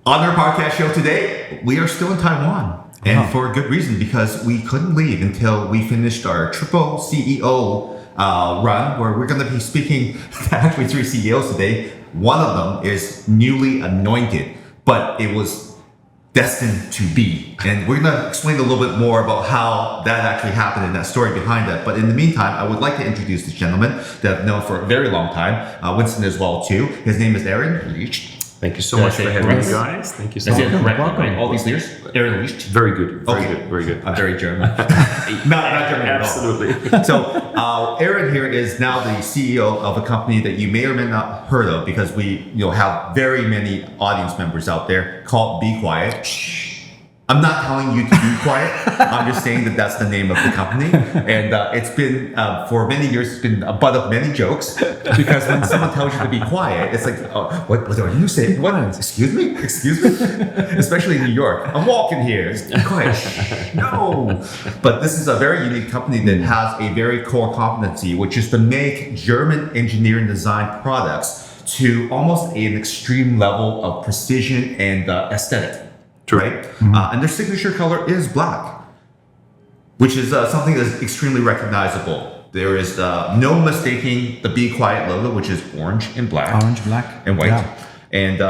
On our podcast show today, we are still in Taiwan. And for a good reason, because we couldn't leave until we finished our triple CEO run, where we're going to be speaking to actually 3 CEOs today. One of them is newly anointed, but it was destined to be. And we're going to explain a little bit more about how that actually happened and that story behind that. But in the meantime, I would like to introduce this gentleman that I've known for a very long time, Winston as well too. His name is Aaron Licht. Thank you so much for having me, guys. Thank you so much. Welcome. Right? All these years? Aaron Licht? Very good. Very good. I'm very German. not German at all. Absolutely. So Aaron here is now the CEO of a company that you may or may not heard of, because we have very many audience members out there, called Be Quiet. I'm not telling you to be quiet. I'm just saying that that's the name of the company. And it's been, for many years, it's been a butt of many jokes. Because when someone tells you to be quiet, it's like, oh, what are you saying? What? Excuse me? Especially in New York. I'm walking here. Be quiet. No. But this is a very unique company that has a very core competency, which is to make German engineering design products to almost an extreme level of precision and aesthetic. Right? Mm-hmm. And their signature color is black, which is something that's extremely recognizable. There is no mistaking the Be Quiet logo, which is orange and black. Orange, black. And white. Yeah. And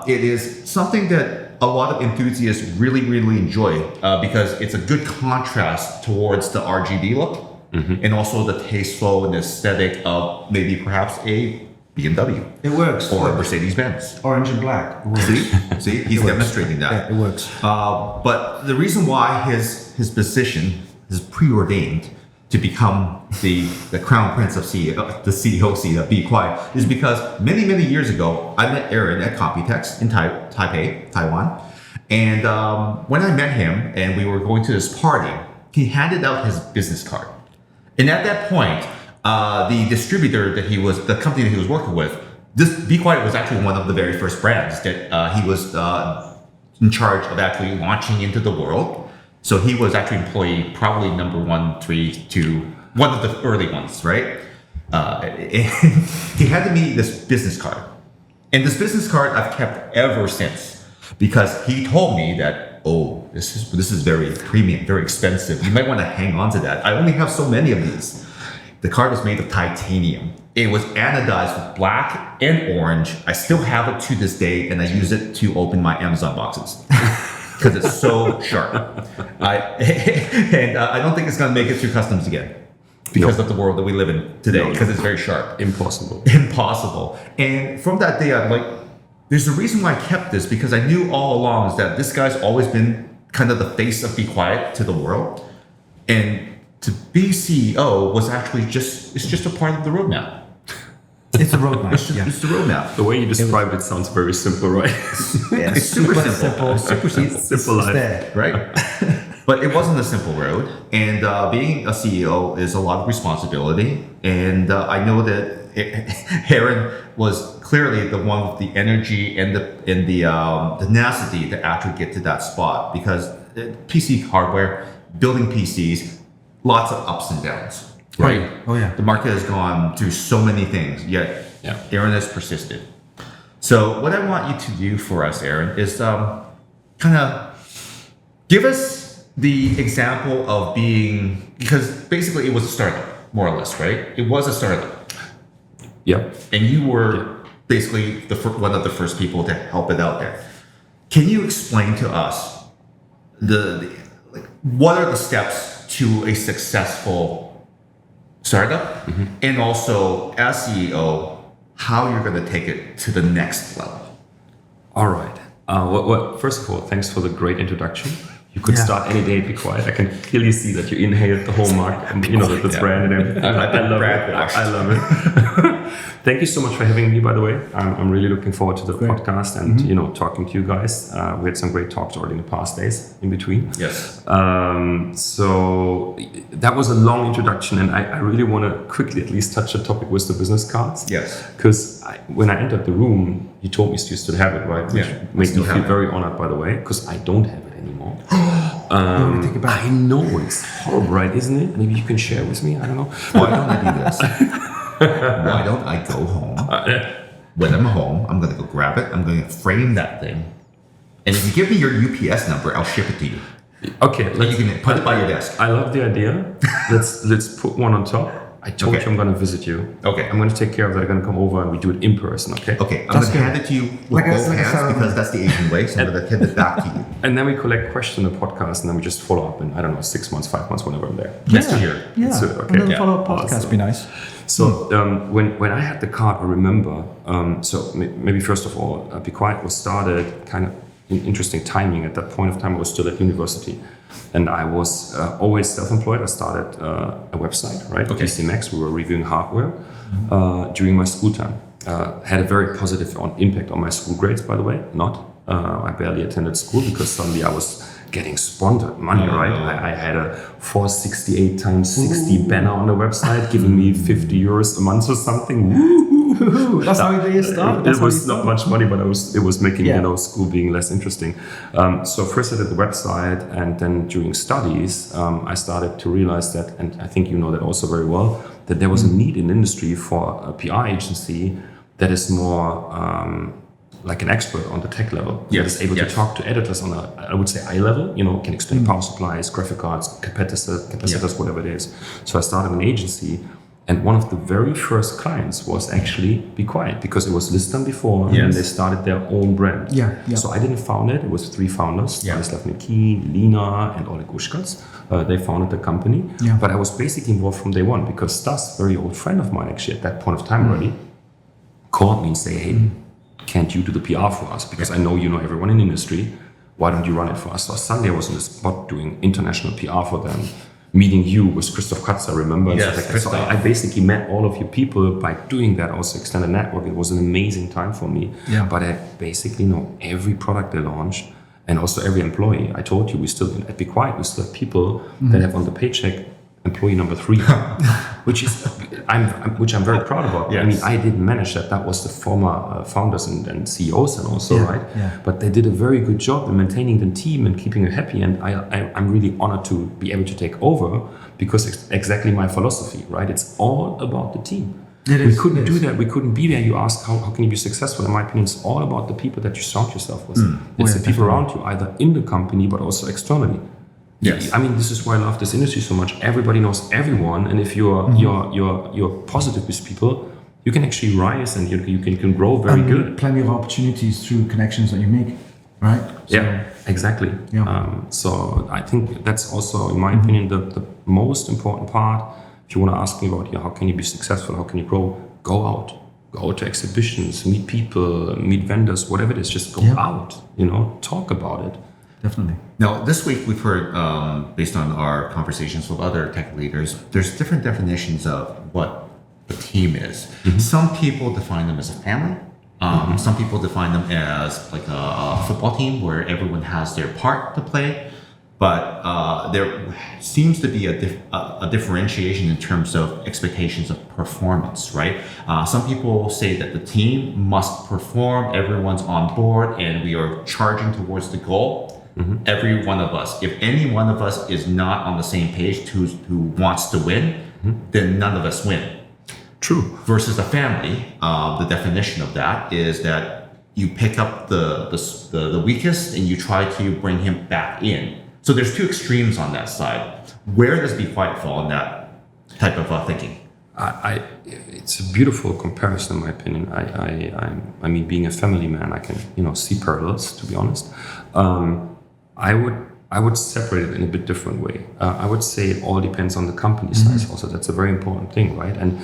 it is something that a lot of enthusiasts really, really enjoy because it's a good contrast towards the RGB look, and also the tasteful and aesthetic of maybe perhaps a BMW. It works. Or Mercedes-Benz. Orange and black. See, he's demonstrating that. Yeah, it works. But the reason why his position is preordained to become the crown prince of CEO, the CEO seat of Be Quiet, is because many years ago, I met Aaron at Computex in Taipei, Taiwan. And when I met him and we were going to this party, he handed out his business card. And at that point, the distributor the company that he was working with, this Be Quiet was actually one of the very first brands that he was in charge of actually launching into the world. So he was actually employee probably number 1, 3, 2, one of the early ones, right? And he handed me this business card. And this business card I've kept ever since, because he told me that, oh, this is very premium, very expensive. You might want to hang on to that. I only have so many of these. The card was made of titanium. It was anodized with black and orange. I still have it to this day, and I use it to open my Amazon boxes because it's so sharp. I don't think it's going to make it through customs again because of the world that we live in today, because it's very sharp. Impossible. And from that day, I'm like, there's a reason why I kept this, because I knew all along is that this guy's always been kind of the face of Be Quiet to the world. And to be CEO was actually just a part of the roadmap. It's a roadmap. It's the roadmap. The way you described it sounds very simple, right? Yeah, it's super simple. Simple life. There. Right? But it wasn't a simple road. And being a CEO is a lot of responsibility. And I know that Aaron was clearly the one with the energy and the tenacity to actually get to that spot, because PC hardware, building PCs, lots of ups and downs, right? Oh yeah. The market has gone through so many things, yet Aaron has persisted. So what I want you to do for us, Aaron, is kind of give us the example of being, because basically it was a startup, more or less, right? It was a startup. Yeah. And you were basically one of the first people to help it out there. Can you explain to us what are the steps to a successful startup, and also as CEO, how you're going to take it to the next level? All right. Well, first of all, thanks for the great introduction. You could start any day, Be Quiet. I can clearly see that you inhaled the whole mark and the brand and everything. I love it. Thank you so much for having me, by the way. I'm really looking forward to the podcast and talking to you guys. We had some great talks already in the past days in between. Yes. So that was a long introduction, and I really want to quickly at least touch the topic with the business cards. Yes. Because when I entered the room, you told me you still have it, right? Which made me feel very honored, by the way, because I don't have it anymore. I know, it's horrible, right? Isn't it? Maybe you can share with me. I don't know. Why don't I do this? Why don't I go home? When I'm home, I'm going to go grab it. I'm going to frame that thing And if you give me your UPS number, I'll ship it to you. Okay, And you can put it by your desk. I love the idea. let's put one on top. I told you I'm going to visit you. Okay. I'm going to take care of that. I'm going to come over and we do it in person. Okay. Okay, I'm going to hand it to you with both hands because that's the Asian way. So I'm going to hand it back to you. And then we collect questions in the podcast, and then we just follow up in, I don't know, 6 months, 5 months, whenever I'm there. Next year. Yeah. So, okay. A little follow-up podcast Awesome. be nice. So when I had the card, I remember. Maybe first of all, Be Quiet was started kind of in interesting timing. At that point of time, I was still at university, and I was always self-employed. I started a website, right? Okay. PC Max. We were reviewing hardware during my school time. Had a very positive impact on my school grades, by the way. I barely attended school because suddenly I was getting sponsored money, right? I had a 468 times 60 banner on the website giving me 50 euros a month or something. That's how you started. It was not much money, but it was making school being less interesting. So first I did the website, and then during studies, I started to realize that, and I think you know that also very well, that there was a need in industry for a PR agency that is more like an expert on the tech level. That is able to talk to editors on a, I would say, eye level, can explain power supplies, graphic cards, capacitors, whatever it is. So I started an agency, and one of the very first clients was actually Be Quiet, because it was listed before, and they started their own brand. So I didn't found it. It was 3 founders, Stanislav Miki, Lina, and Oleg Ushkats. They founded the company. But I was basically involved from day one, because Stas, very old friend of mine actually at that point of time already, called me and say, hey, can't you do the PR for us? Because I know you know everyone in the industry. Why don't you run it for us? So Sunday I was on the spot doing international PR for them, meeting you with Christoph Katzer, remember? So I basically met all of you people by doing that, also extended network. It was an amazing time for me. But I basically know every product they launched and also every employee. I told you, we still, at Be Quiet, we still have people that have on the paycheck employee number 3, which I'm very proud about. I mean, I didn't manage that. That was the former founders and CEOs and also, right? But they did a very good job in maintaining the team and keeping it happy. And I'm really honored to be able to take over, because it's exactly my philosophy, right? It's all about the team. We couldn't do that. We couldn't be there. You ask, how can you be successful? In my opinion, it's all about the people that you surround yourself with. It's the people around you, either in the company, but also externally. I mean, this is why I love this industry so much. Everybody knows everyone, and if you're positive with people, you can actually rise and you can grow very good. Plenty of opportunities through connections that you make, right? Exactly. So I think that's also, in my opinion, the most important part. If you want to ask me about how can you be successful, how can you grow, go out to exhibitions, meet people, meet vendors, whatever it is. Just go out. Talk about it. Definitely. Now, this week we've heard, based on our conversations with other tech leaders, there's different definitions of what a team is. Some people define them as a family. Some people define them as like a football team where everyone has their part to play. But there seems to be a differentiation in terms of expectations of performance, right? Some people say that the team must perform, everyone's on board, and we are charging towards the goal. Every one of us, if any one of us is not on the same page who wants to win, then none of us win. True. Versus a family, the definition of that is that you pick up the weakest and you try to bring him back in. So there's 2 extremes on that side. Where does Be Quiet fall in that type of thinking? It's a beautiful comparison, in my opinion. I mean, being a family man, I can see parallels. To be honest, I would separate it in a bit different way. I would say it all depends on the company size. Also, that's a very important thing, right? And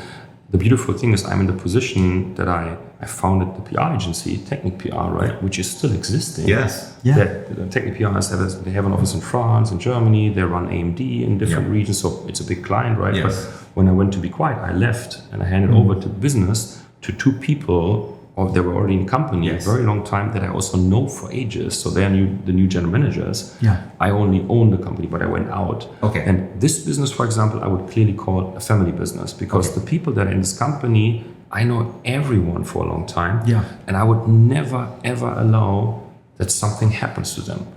the beautiful thing is, I'm in the position that I founded the PR agency, Technic PR, right, which is still existing. That Technic PR they have an office in France, in Germany. They run AMD in different regions, so it's a big client, right? But when I went to Be Quiet, I left and I handed over to business to 2 people. They were already in the company a very long time that I also know for ages. So they are the new general managers. I only own the company, but I went out. And this business, for example, I would clearly call a family business, because the people that are in this company, I know everyone for a long time. And I would never, ever allow that something happens to them.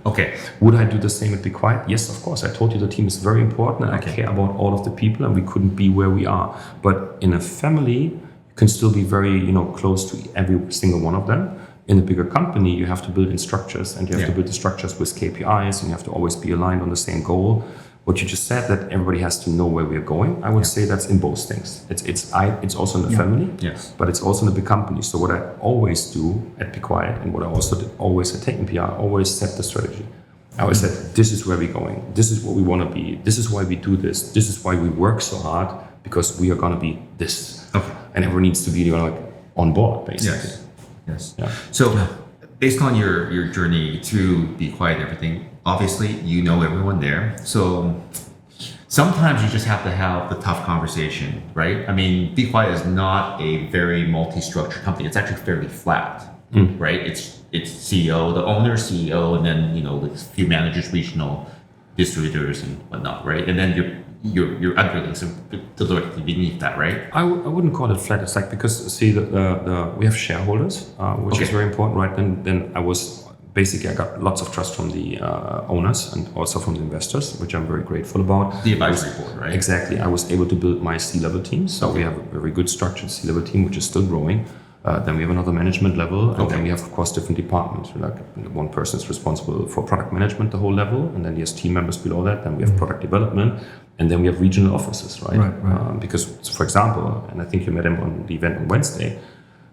Would I do the same at Be Quiet? Yes, of course. I told you the team is very important, and I care about all of the people, and we couldn't be where we are. But in a family, can still be very, close to every single one of them. In a bigger company, you have to build in structures, and you have to build the structures with KPIs, and you have to always be aligned on the same goal. What you just said, that everybody has to know where we're going, I would say that's in both things. It's also in the family, but it's also in the big company. So what I always do at Be Quiet, and what I also did always at Taken PR, I always set the strategy. I always said, this is where we're going. This is what we want to be. This is why we do this. This is why we work so hard, because we are going to be this. Okay. And everyone needs to be on board, basically. Yes. Yeah. So, based on your journey through Be Quiet and everything, obviously you know everyone there. So sometimes you just have to have the tough conversation, right? I mean, Be Quiet is not a very multi-structured company. It's actually fairly flat, right? It's CEO, the owner, CEO, and then a few managers, regional distributors, and whatnot, right? And then your underlings directly beneath that, right? I wouldn't call it flat. It's like, because see, we have shareholders, which is very important, right? Then I got lots of trust from the owners and also from the investors, which I'm very grateful about. The advisory board, right? Exactly. I was able to build my C-level team. So we have a very good structured C-level team, which is still growing. Then we have another management level, and then we have, of course, different departments. Like one person is responsible for product management, the whole level, and then there's team members below that. Then we have product development, and then we have regional offices, right? Right. Because, for example, and I think you met him on the event on Wednesday,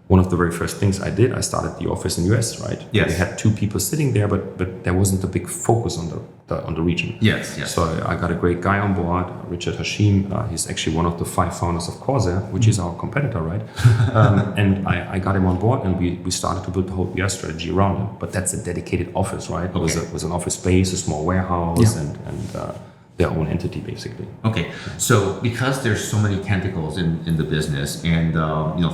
one of the very first things I did, I started the office in US, right? Yes. We had 2 people sitting there, but there wasn't a big focus on the region. Yes. So I got a great guy on board, Richard Hashim. He's actually one of the 5 founders of Corsair, which is our competitor, right? And I got him on board, and we started to build the whole PR strategy around him. But that's a dedicated office, right? It was an office space, a small warehouse, and their own entity, basically. Okay, so because there's so many tentacles in the business, and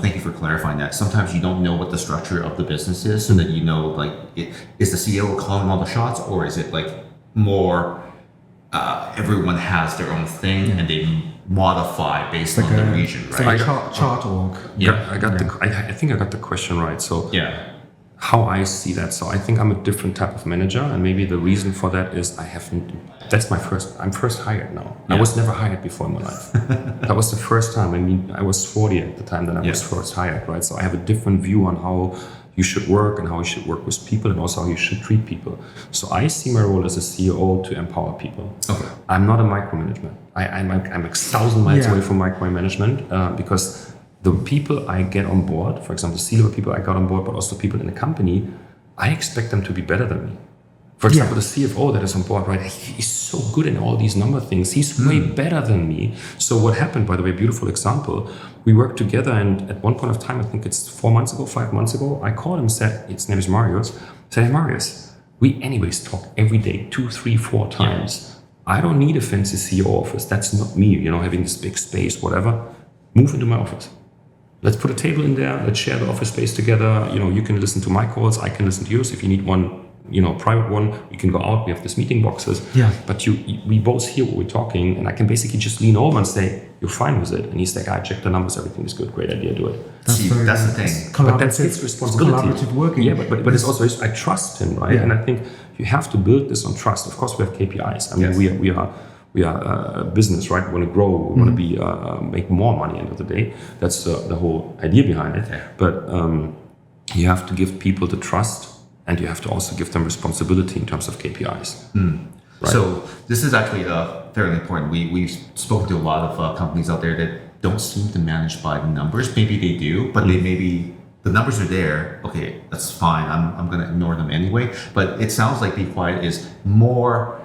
thank you for clarifying that. Sometimes you don't know what the structure of the business is, so that is the CEO calling all the shots, or is it like more everyone has their own thing and they modify based on the region, right? It's like chart org. I think I got the question right. So how I see that. So I think I'm a different type of manager, and maybe the reason for that is I'm first hired now. I was never hired before in my life. That was the first time. I mean, I was 40 at the time that I was first hired, right? So I have a different view on how you should work and how you should work with people, and also how you should treat people. So I see my role as a CEO to empower people. Okay. I'm not a micromanagement. I'm 1,000 miles away from micromanagement, because the people I get on board, for example, C-level people I got on board, but also people in the company, I expect them to be better than me. For example, the CFO that is on board, right? He's so good in all these number things. He's way better than me. So what happened, by the way, beautiful example, we worked together, and at one point of time, I think it's 5 months ago, I called him, said, his name is Marius, said, hey, Marius, we anyways talk every day, 2, 3, 4 times. I don't need a fancy CEO office. That's not me, having this big space, whatever. Move into my office. Let's put a table in there. Let's share the office space together. You can listen to my calls. I can listen to yours. If you need one, private one, you can go out. We have these meeting boxes. Yeah. But we both hear what we're talking, and I can basically just lean over and say, you're fine with it. And he's like, I checked the numbers. Everything is good. Great idea. Do it. That's the thing. But that's his responsibility. Collaborative working. Yeah, but it's also, I trust him, right? Yeah. And I think you have to build this on trust. Of course, we have KPIs. I mean, we are a business, right? We want to grow. We want to be make more money. End of the day, that's the whole idea behind it. Yeah. But you have to give people the trust, and you have to also give them responsibility in terms of KPIs. Right? So this is actually fairly important. We've spoken to a lot of companies out there that don't seem to manage by the numbers. Maybe they do, but the numbers are there. Okay, that's fine. I'm going to ignore them anyway. But it sounds like Be Quiet is more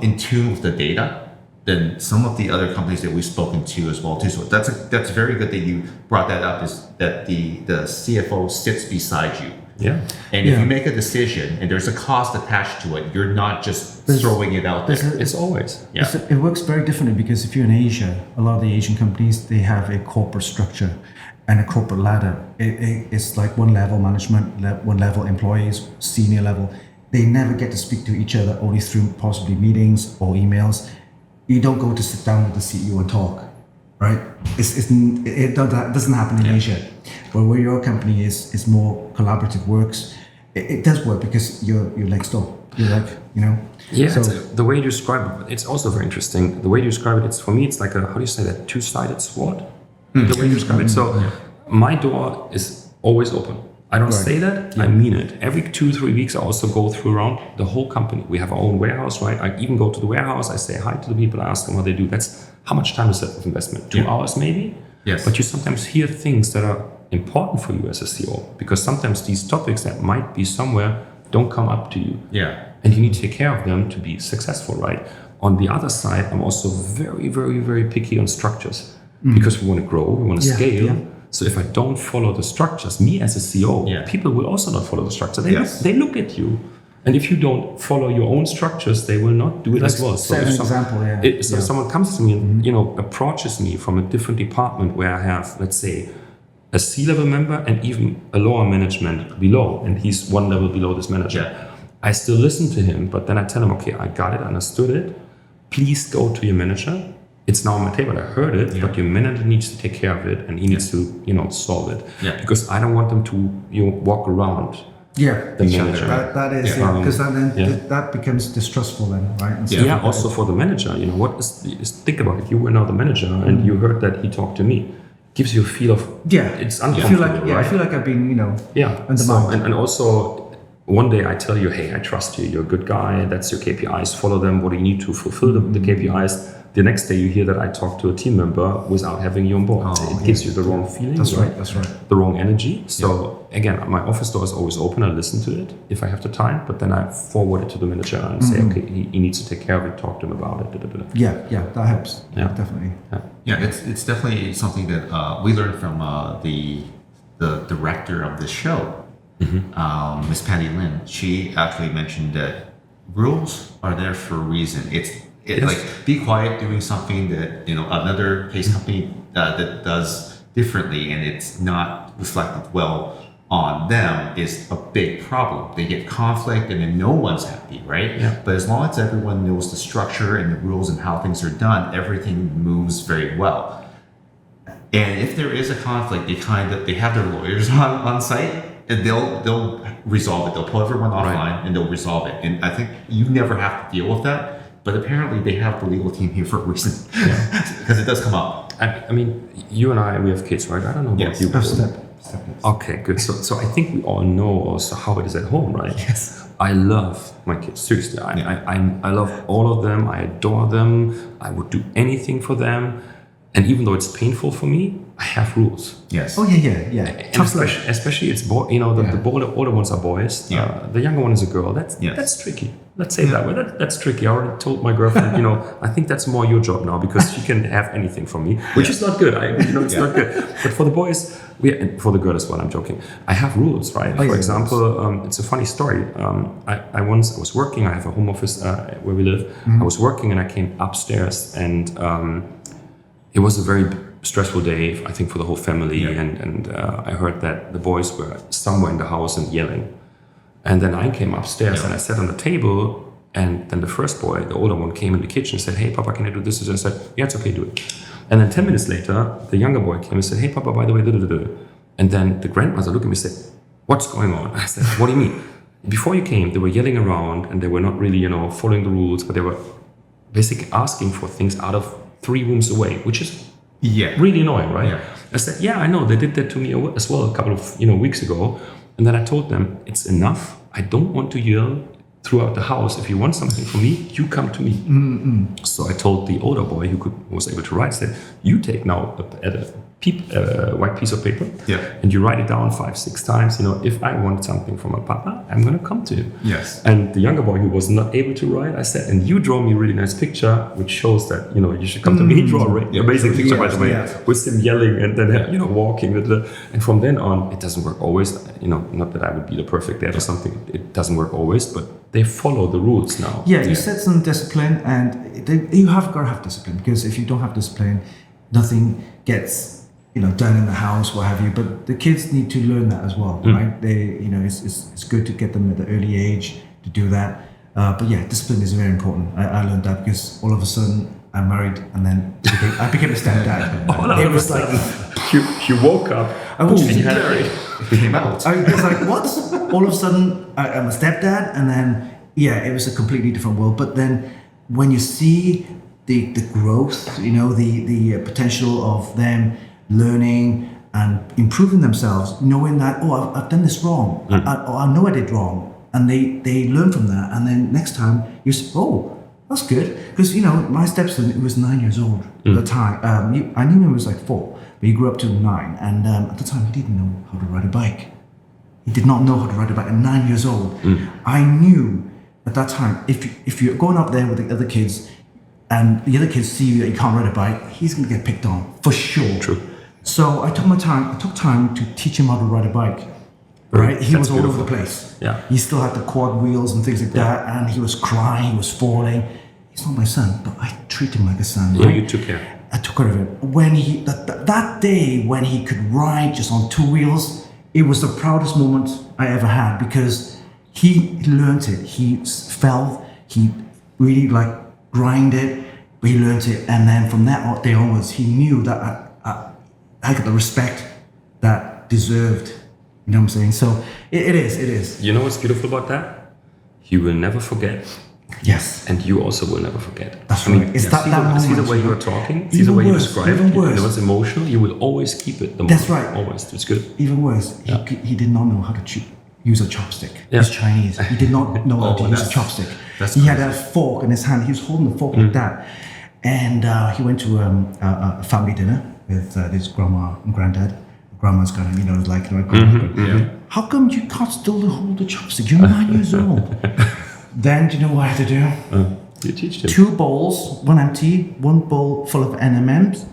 in tune with the data than some of the other companies that we've spoken to as well too. So that's very good that you brought that up, is that the CFO sits beside you. Yeah. And if you make a decision and there's a cost attached to it, you're not just throwing it out there. It's always. Yeah. It works very differently, because if you're in Asia, a lot of the Asian companies, they have a corporate structure and a corporate ladder. It's like one level management, one level employees, senior level. They never get to speak to each other, only through possibly meetings or emails. You don't go to sit down with the CEO and talk, right? It doesn't happen in Asia. But where your company is more collaborative works, it does work, because you're next door. You're like, Yeah, so the way you describe it, it's also very interesting. The way you describe it, for me, it's like how do you say that, two-sided sword? The way you describe it. So my door is always open. I don't say that, I mean it. Every 2-3 weeks, I also go through around the whole company. We have our own warehouse, right? I even go to the warehouse, I say hi to the people, I ask them what they do. That's how much time is that of investment? 2 hours maybe? Yes. But you sometimes hear things that are important for you as a CEO, because sometimes these topics that might be somewhere don't come up to you. Yeah. And you need to take care of them to be successful, right? On the other side, I'm also very, very, very picky on structures because we want to grow, we want to scale. Yeah. So if I don't follow the structures, me as a CEO, people will also not follow the structure. They look at you. And if you don't follow your own structures, they will not do it as well. So if someone comes to me and approaches me from a different department where I have, let's say, a C-level member and even a lower management below, and he's one level below this manager, I still listen to him, but then I tell him, okay, I got it, understood it. Please go to your manager. It's now on my table. I heard it, but your manager needs to take care of it, and he needs to, solve it. Yeah. Because I don't want them to, walk around. Yeah, the manager. That is because that becomes distrustful then, right? And also for the manager, think about it. You were now the manager, and you heard that he talked to me. Gives you a feel of it's uncomfortable. I feel like I've been undermined. So, and also. One day I tell you, hey, I trust you. You're a good guy. That's your KPIs. Follow them. What do you need to fulfill the KPIs? The next day you hear that I talked to a team member without having you on board. It gives you the wrong feeling. That's right. The wrong energy. So again, my office door is always open. I listen to it if I have the time, but then I forward it to the manager and say, okay, he needs to take care of it. Talk to him about it. Yeah, that helps. Yeah, definitely. Yeah, it's definitely something that we learned from the director of the show. Miss Patty Lynn, she actually mentioned that rules are there for a reason. It's like be quiet doing something that another case company that does differently, and it's not reflected well on them is a big problem. They get conflict, and then no one's happy, right? Yeah. But as long as everyone knows the structure and the rules and how things are done, everything moves very well. And if there is a conflict, they have their lawyers on site. And they'll resolve it. They'll pull everyone offline and they'll resolve it. And I think you never have to deal with that. But apparently they have the legal team here for a reason. Because it does come up. I mean, you and I, we have kids, right? I don't know about you. Step. Okay, good. So I think we all know also how it is at home, right? Yes. I love my kids. Seriously, I love all of them. I adore them. I would do anything for them. And even though it's painful for me, I have rules. Yes. Oh yeah. Especially it's the older ones are boys. Yeah. The younger one is a girl. That's tricky. Let's say that way. That's tricky. I already told my girlfriend. I think that's more your job now because she can have anything from me, which is not good. It's not good. But for the boys, and for the girl as well. I'm joking. I have rules, right? For example, it's a funny story. I was working. I have a home office where we live. I was working and I came upstairs and. It was a very stressful day, I think, for the whole family. And I heard that the boys were somewhere in the house and yelling. And then I came upstairs and I sat on the table. And then the first boy, the older one, came in the kitchen and said, hey, Papa, can I do this? And I said, yeah, it's okay, do it. And then 10 minutes later, the younger boy came and said, hey, Papa, by the way, And then the grandmother looked at me and said, what's going on? I said, what do you mean? Before you came, they were yelling around and they were not really, following the rules, but they were basically asking for things out of 3 rooms away, which is really annoying, right? Yeah. I said, yeah, I know. They did that to me as well a couple of weeks ago. And then I told them, it's enough. I don't want to yell throughout the house. If you want something from me, you come to me. Mm-hmm. So I told the older boy who was able to write, I said, you take now a white piece of paper and you write it down 5-6 times. If I want something from my papa, I'm going to come to him. Yes. And the younger boy who was not able to write, I said, and you draw me a really nice picture, which shows that, you should come to me. He drew a amazing picture, by the way, with him yelling and then, walking. And from then on, it doesn't work always. Not that I would be the perfect dad or something. It doesn't work always, but they follow the rules now. Yeah, you said some discipline, and you have got to have discipline, because if you don't have discipline, nothing gets done in the house, what have you. But the kids need to learn that as well, right? They, it's good to get them at the early age to do that. But yeah, discipline is very important. I learned that because all of a sudden I'm married, and then I became a stepdad. It was like you woke up. I was married. It came out. I was like, what? All of a sudden I'm a stepdad, and then it was a completely different world. But then when you see the growth, the potential of them learning and improving themselves, knowing that, I've done this wrong, I know I did wrong, and they learn from that, and then next time you say, that's good, because my stepson, he was 9 years old at the time. I knew him when he was like 4, but he grew up to 9, and at the time he didn't know how to ride a bike. He did not know how to ride a bike at 9 years old. I knew at that time, if you're going up there with the other kids, and the other kids see that you can't ride a bike, he's going to get picked on for sure. True. So I took time to teach him how to ride a bike. Right, he was all over the place. Yeah, he still had the quad wheels and things like that, and he was crying, he was falling. He's not my son, but I treat him like a son. Yeah, right? you took care. I took care of him. When that day when he could ride just on 2 wheels, it was the proudest moment I ever had, because he learned it. He fell. He really grinded, but he learned it, and then from that day onwards, he knew that I got the respect that deserved. You know what I'm saying? So it is. You know what's beautiful about that? He will never forget. Yes. And you also will never forget. That's right. It's that moment. See the way you're talking? See the way you describe it? Even worse. It was emotional. You will always keep it. That's right. Always. It's good. Even worse, he did not know how to use a chopstick. Yeah. He's Chinese. He did not know how to use a chopstick. He had a fork in his hand. He was holding the fork like that. And he went to a family dinner with his grandma and granddad. Grandma's kind of, how come you can't still hold the chopstick? You're 9 years old. Then do you know what I had to do? You teach them. 2 bowls, one empty, 1 bowl full of M&Ms.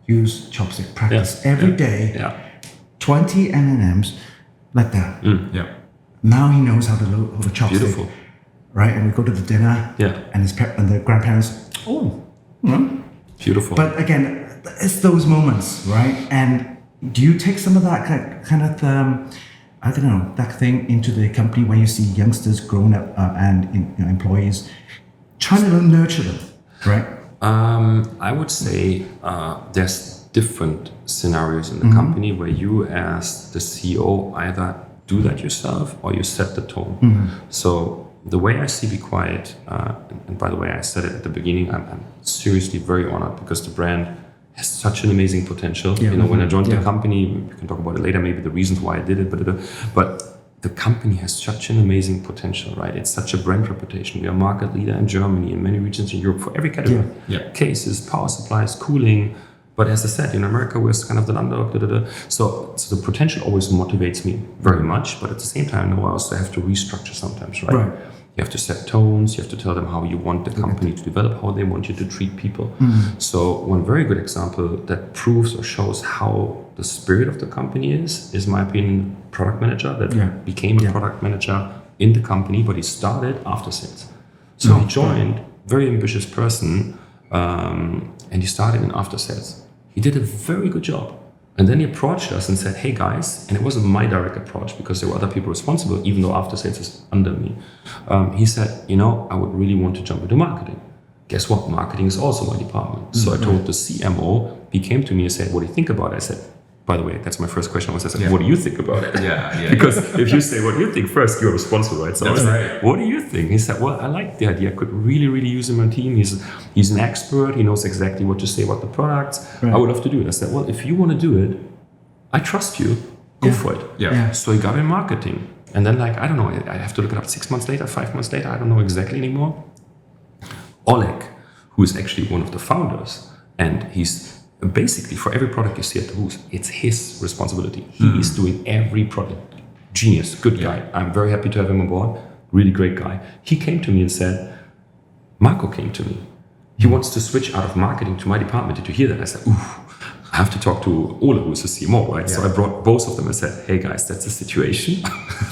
Use chopstick. Practice every day. Yeah. 20 M&Ms like that. Yeah. Now he knows how to hold a chopstick. Beautiful. Right, and we go to the dinner. Yeah. And and the grandparents. Beautiful. But again, it's those moments, right? And do you take some of that kind of I don't know, that thing into the company where you see youngsters growing up and employees trying to nurture them, right? I would say there's different scenarios in the company where you, as the CEO, either do that yourself or you set the tone. So the way I see Be Quiet, and by the way, I said it at the beginning, I'm seriously very honored, because the brand has such an amazing potential. When I joined the company, we can talk about it later, maybe the reasons why I did it, but the company has such an amazing potential, right? It's such a brand reputation. We are market leader in Germany, in many regions in Europe, for every category. Cases, power supplies, cooling. But as I said, in America, we're kind of the underdog. So the potential always motivates me very much. But at the same time, I know I also have to restructure sometimes, right? You have to set tones. You have to tell them how you want the company to develop, how they want you to treat people. So one very good example that proves or shows how the spirit of the company is my opinion, product manager that became a product manager in the company, but he started after sales. So he joined, very ambitious person, and he started in after sales. He did a very good job. And then he approached us and said, hey guys, and it wasn't my direct approach because there were other people responsible, even though after sales is under me. He said, I would really want to jump into marketing. Guess what? Marketing is also my department. So I told the CMO, he came to me and said, what do you think about it? I said, by the way, that's my first question. I said, what do you think about it? Because if you say, what do you think first, you're responsible, right? So that's I was right. like, what do you think? He said, well, I like the idea. I could really, really use him on my team. He's an expert. He knows exactly what to say about the products. I would love to do it. I said, well, if you want to do it, I trust you. Go for it. So he got in marketing. And then I don't know, I have to look it up 6 months later, 5 months later, I don't know exactly anymore. Oleg, who is actually one of the founders, and he's basically, for every product you see at the booth, it's his responsibility. He is doing every product. Genius, good guy. I'm very happy to have him on board. Really great guy. He came to me and said, Marco came to me. He wants to switch out of marketing to my department. Did you hear that? I said, I have to talk to Ole, who's the CMO, right? So I brought both of them and said, hey guys, that's the situation.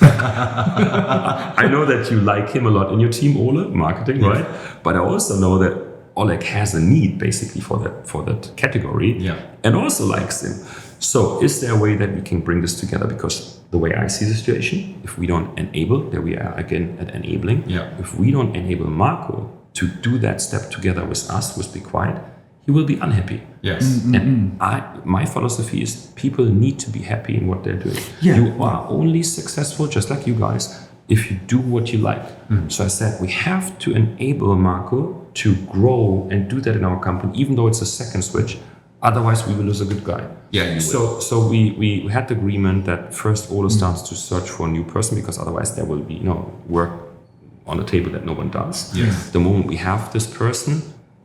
I know that you like him a lot in your team, Ole, marketing, right? But I also know that Oleg has a need basically for that category and also likes him. So is there a way that we can bring this together? Because the way I see the situation, if we don't enable, there we are again at enabling. If we don't enable Marco to do that step together with us, with Be Quiet, he will be unhappy. And my philosophy is people need to be happy in what they're doing. You are only successful, just like you guys, if you do what you like. So I said, we have to enable Marco to grow and do that in our company, even though it's a second switch. Otherwise, we will lose a good guy. Yeah, you So we had the agreement that first Ole starts to search for a new person, because otherwise there will be work on the table that no one does. Yes. The moment we have this person,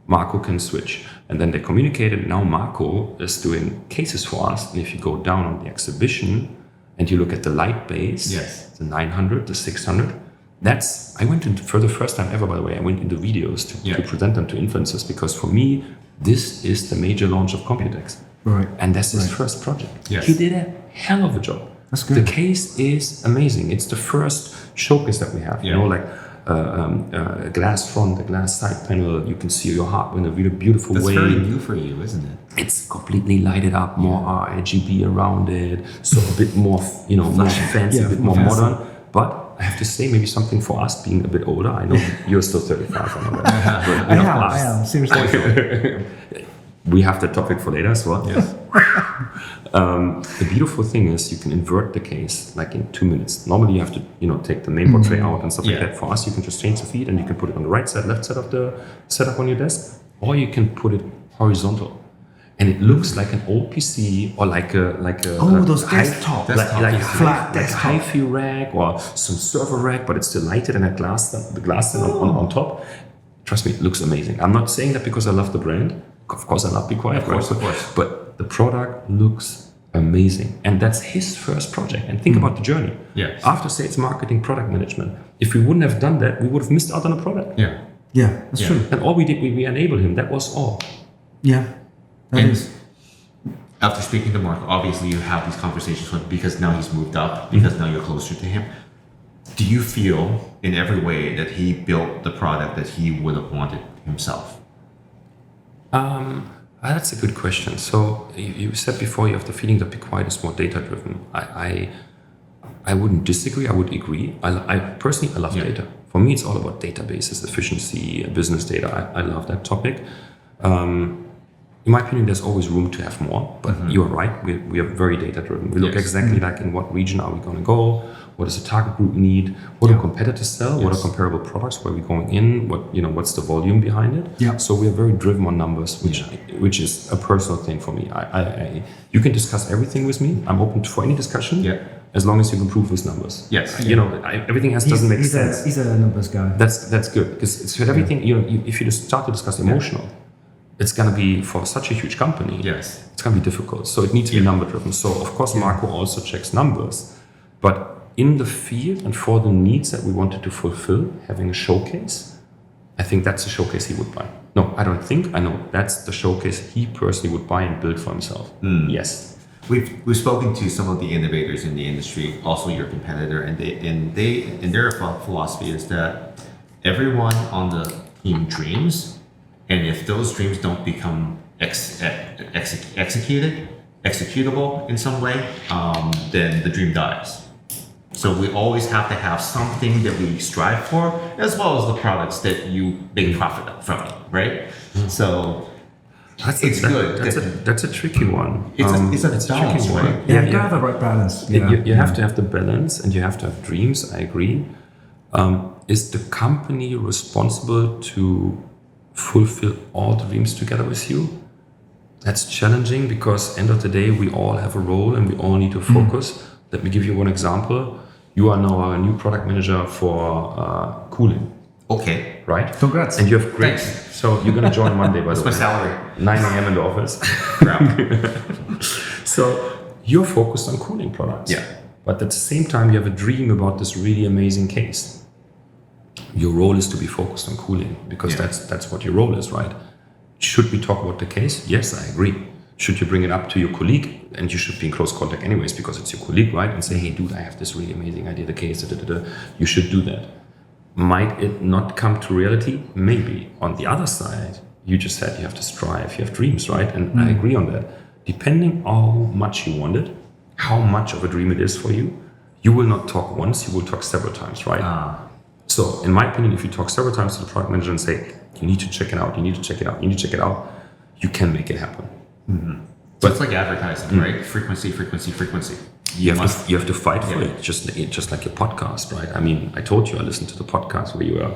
Marco can switch. And then they communicated. Now Marco is doing cases for us. And if you go down on the exhibition and you look at the light base, Yes. the 900, the 600, I went into, for the first time ever, by the way, I went into videos to present them to influencers, because for me, this is the major launch of Computex. Right. And that's his first project. Yes. He did a hell of a job. That's good. The case is amazing. It's the first showcase that we have. Yeah. A glass front, a glass side panel. You can see your heart in a really beautiful That's way. very new for you, isn't it? It's completely lighted up, more RGB around it, so a bit more, more fancy, a bit more modern. But I have to say, maybe something for us being a bit older. I know you're still 35. I know that. But, I am. Seriously. We have that topic for later as well. Yes. The beautiful thing is you can invert the case like in 2 minutes. Normally you have to, take the main portrait out and stuff like that. For us, you can just change the feed and you can put it on the right side, left side of the setup on your desk, or you can put it horizontal. And it looks like an old PC or like a those desktop, like flat like desktop. hi-fi rack or some server rack, but it's still lighted and the glass on top. Trust me, it looks amazing. I'm not saying that because I love the brand. Of course, I love Be Quiet. Of course. But the product looks amazing, and that's his first project. And think about the journey. Yes. After sales, marketing, product management. If we wouldn't have done that, we would have missed out on a product. Yeah. Yeah, that's true. And all we did, we enabled him. That was all. Yeah, that And is. after speaking to Mark, obviously you have these conversations with him because now he's moved up, because now you're closer to him. Do you feel in every way that he built the product that he would have wanted himself? That's a good question. So you said before you have the feeling that Be Quiet is more data driven. I wouldn't disagree. I would agree. I personally love data. For me, it's all about databases, efficiency, business data. I love that topic. In my opinion, there's always room to have more. But you are right. We are very data driven. We look exactly like in what region are we going to go. What does the target group need? What do competitors sell? What are comparable products? Where are we going in? What's the volume behind it? Yeah. So we are very driven on numbers, which is a personal thing for me. You can discuss everything with me. I'm open for any discussion. Yeah. As long as you can prove with numbers. Yes. Everything else doesn't make sense. He's a numbers guy. That's good, because it's everything. If you just start to discuss emotional, it's gonna be, for such a huge company. Yes. It's gonna be difficult. So it needs to be number driven. So of course Marco also checks numbers, but in the field and for the needs that we wanted to fulfill, having a showcase, I think that's a showcase he would buy. No, I don't think. I know that's the showcase he personally would buy and build for himself. Yes. We've spoken to some of the innovators in the industry, also your competitor, and their philosophy is that everyone on the team dreams, and if those dreams don't become executable in some way, then the dream dies. So we always have to have something that we strive for, as well as the products that you make profit from, right? So it's good. That's a tricky one. It's a tricky balance, one. right? Yeah, you gotta have the right balance. You have to have the balance, and you have to have dreams. I agree. Is the company responsible to fulfill all dreams together with you? That's challenging, because end of the day, we all have a role and we all need to focus. Let me give you one example. You are now a new product manager for cooling. Okay. Right? Congrats. And you have great. Thanks. So you're going to join Monday, by the way. That's my salary. 9 a.m. in the office. So you're focused on cooling products. Yeah. But at the same time, you have a dream about this really amazing case. Your role is to be focused on cooling, because that's what your role is, right? Should we talk about the case? Yes, I agree. Should you bring it up to your colleague? And you should be in close contact anyways, because it's your colleague, right? And say, hey, dude, I have this really amazing idea, the case, You should do that. Might it not come to reality? Maybe. On the other side, you just said you have to strive, you have dreams, right? And I agree on that. Depending on how much you want it, how much of a dream it is for you, you will not talk once, you will talk several times, right? So in my opinion, if you talk several times to the product manager and say, you need to check it out, you need to check it out, you need to check it out, you can make it happen. So it's like advertising, right? Frequency. You have to fight for it, just like your podcast, right? I mean, I told you I listened to the podcast where you were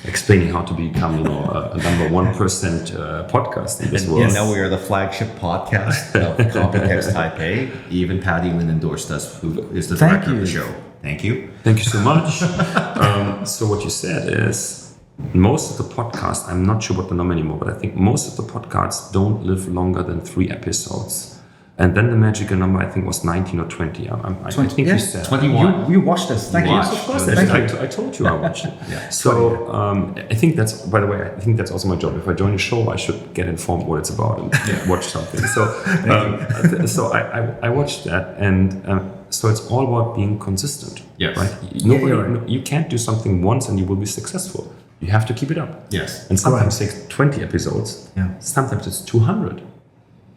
explaining how to become, a number 1% podcast in this world. And now we are the flagship podcast of Computex Taipei. Even Patty Lin endorsed us, who is the director of the show. Thank you. Thank you so much. So what you said is, most of the podcasts, I'm not sure what the number anymore, but I think most of the podcasts don't live longer than 3 episodes. And then the magical number, I think, was 19 or 20. I think you said 21. You watched this. Thank you. Yes, of course. I told you I watched it. So I think that's, by the way, I think that's also my job. If I join a show, I should get informed what it's about and watch something. So so I watched that, and so it's all about being consistent. Yes. Right? You can't do something once and you will be successful. You have to keep it up. Yes. And sometimes it takes 20 episodes. Yeah. Sometimes it's 200.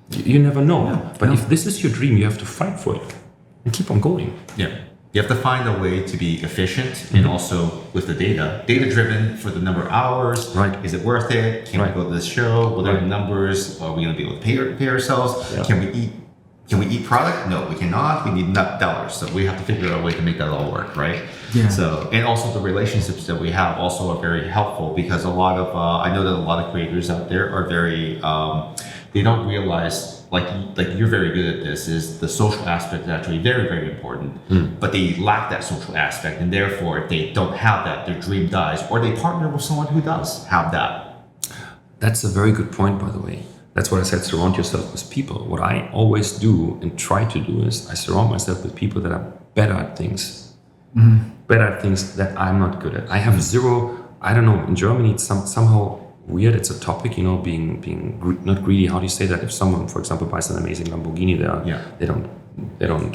You never know. But if this is your dream, you have to fight for it and keep on going. Yeah. You have to find a way to be efficient and also with the data driven for the number of hours. Right. Is it worth it? Can we go to this show? What are the numbers? Are we going to be able to pay ourselves? Yeah. Can we eat product? No, we cannot. We need dollars. So we have to figure out a way to make that all work, right? Yeah. So, and also the relationships that we have also are very helpful because a lot of, I know that a lot of creators out there are very, they don't realize, like you're very good at this, is the social aspect is actually very, very important, but they lack that social aspect, and therefore if they don't have that, their dream dies, or they partner with someone who does have that. That's a very good point, by the way. That's what I said, surround yourself with people. What I always do and try to do is I surround myself with people that are better at things. Better at things that I'm not good at. I have zero, I don't know, in Germany it's somehow weird, it's a topic, being not greedy. How do you say that? If someone, for example, buys an amazing Lamborghini, they don't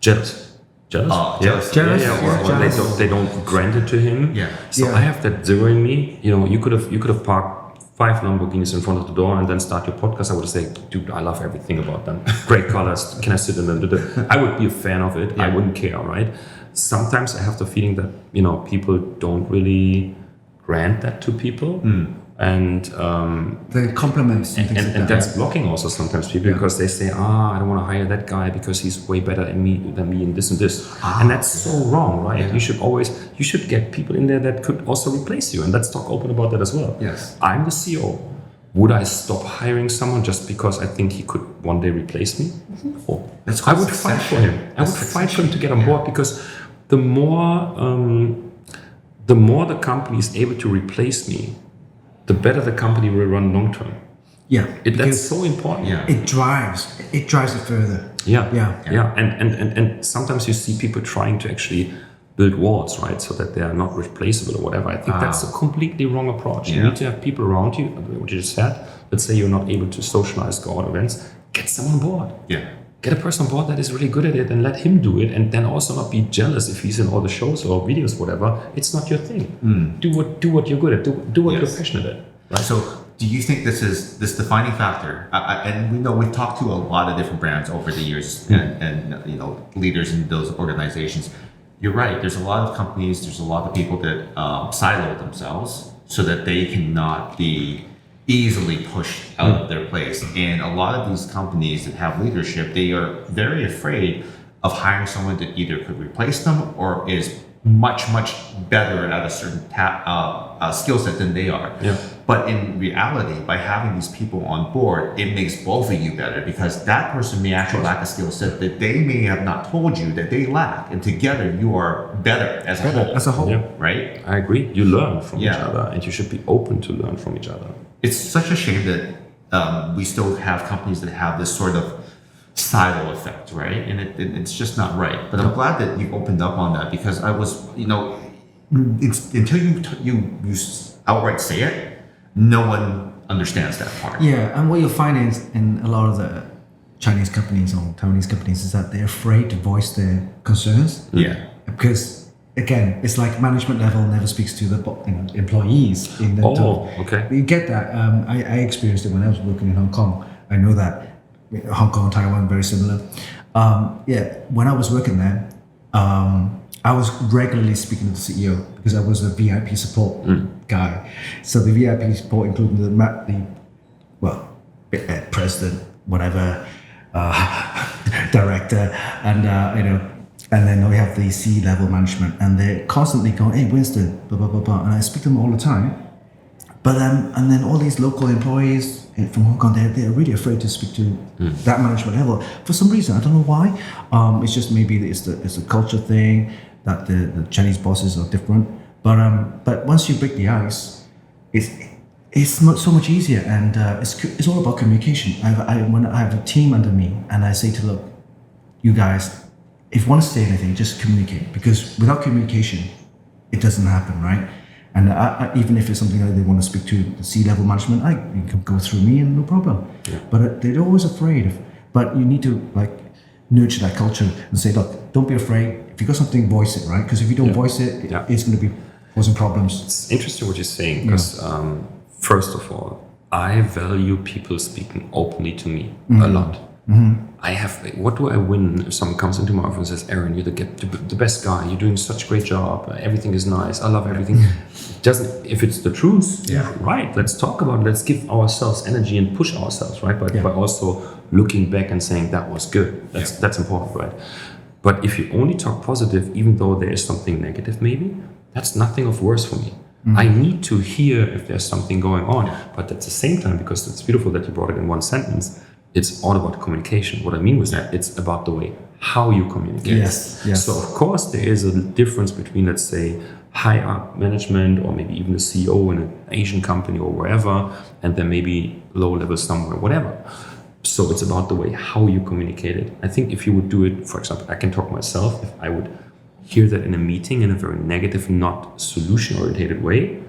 jealous. Jealous. Or they don't grant it to him. Yeah. So I have that zero in me. You could have parked 5 Lamborghinis in front of the door and then start your podcast. I would say, dude, I love everything about them. Great colors. Can I sit in them? I would be a fan of it. I wouldn't care, right? Sometimes I have the feeling that people don't really grant that to people, and the compliments and that's blocking also sometimes people because they say, I don't want to hire that guy because he's way better than me in this and this, and that's so wrong, right? You should get people in there that could also replace you, and let's talk open about that as well. Yes. I'm the CEO. Would I stop hiring someone just because I think he could one day replace me? No. I would fight for him. I would fight for him to get on board, because the more the company is able to replace me, the better the company will run long term. Yeah, That's so important. Yeah. it drives it further. Yeah. And sometimes you see people trying to actually build walls, right, so that they are not replaceable or whatever. I think that's a completely wrong approach. You need to have people around you. What you just said. Let's say you're not able to socialize, go out events. Get someone on board. Yeah. Get a person on board that is really good at it and let him do it, and then also not be jealous if he's in all the shows or videos, whatever. It's not your thing. Do what you're good at. Do what you're passionate at. Right? So do you think this is this defining factor? And we know we've talked to a lot of different brands over the years and leaders in those organizations. You're right. There's a lot of companies, there's a lot of people that silo themselves so that they cannot be easily pushed out of their place. And a lot of these companies that have leadership, they are very afraid of hiring someone that either could replace them or is much, much better at a certain skill set than they are. Yeah. But in reality, by having these people on board, it makes both of you better, because that person may actually lack a skill set that they may have not told you that they lack. And together you are better as a whole. Yeah. Right? I agree. You learn from each other, and you should be open to learn from each other. It's such a shame that we still have companies that have this sort of silo effect, right? And it's just not right. But I'm glad that you opened up on that, because I was, it's, until you outright say it, no one understands that part. Yeah, and what you'll find is in a lot of the Chinese companies or Taiwanese companies is that they're afraid to voice their concerns. Yeah. Because again, it's like management level never speaks to the employees. Okay. You get that. I experienced it when I was working in Hong Kong. I know that Hong Kong and Taiwan very similar. When I was working there, I was regularly speaking to the CEO because I was a VIP support guy. So the VIP support included the president, whatever, director, and And then we have the C-level management, and they're constantly going, "Hey, Winston, blah blah blah blah," and I speak to them all the time. But and then all these local employees from Hong Kong, they're really afraid to speak to that management level for some reason. I don't know why. It's just maybe it's a culture thing that the Chinese bosses are different. But once you break the ice, it's so much easier, and it's all about communication. When I have a team under me, and I say to look, you guys, if you want to say anything, just communicate, because without communication, it doesn't happen, right? And even if it's something that they want to speak to the C-level management, you can go through me and no problem. Yeah. But they're always afraid of. But you need to nurture that culture and say, look, don't be afraid. If you got something, voice it, right? Because if you don't voice it, it's going to be causing problems. It's interesting what you're saying, because first of all, I value people speaking openly to me a lot. What do I win if someone comes into my office and says, Aaron, you're the best guy, you're doing such a great job, everything is nice, I love everything. If it's the truth, right, let's talk about it, let's give ourselves energy and push ourselves, right? By also looking back and saying that was good. That's important, right? But if you only talk positive, even though there is something negative maybe, that's nothing of worse for me. I need to hear if there's something going on, but at the same time, because it's beautiful that you brought it in one sentence, it's all about communication. What I mean with that, it's about the way how you communicate. Yes. So of course there is a difference between, let's say, high up management or maybe even the CEO in an Asian company or wherever, and then maybe low level somewhere, whatever. So it's about the way how you communicate it. I think if you would do it, for example, I can talk myself, if I would hear that in a meeting in a very negative, not solution oriented way,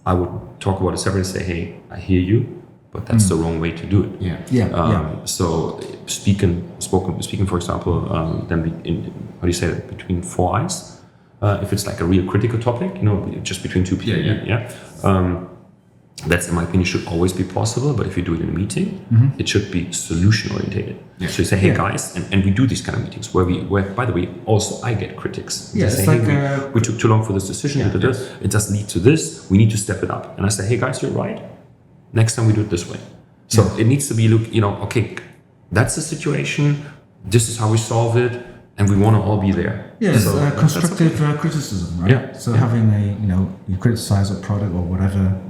I would talk about it separately and say, hey, I hear you, but that's the wrong way to do it. So speaking, for example, then how do you say that, between four eyes? If it's like a real critical topic, just between two people. That's, in my opinion, should always be possible. But if you do it in a meeting, it should be solution oriented. So you say, hey guys, and we do these kind of meetings where by the way, also I get critics. Yeah, say, hey, we took too long for this decision. It does lead to this. We need to step it up. And I say, hey guys, you're right. Next time we do it this way. So it needs to be okay, that's the situation. This is how we solve it, and we want to all be there. Yeah, so constructive criticism, right? Yeah. So having you criticize a product or whatever,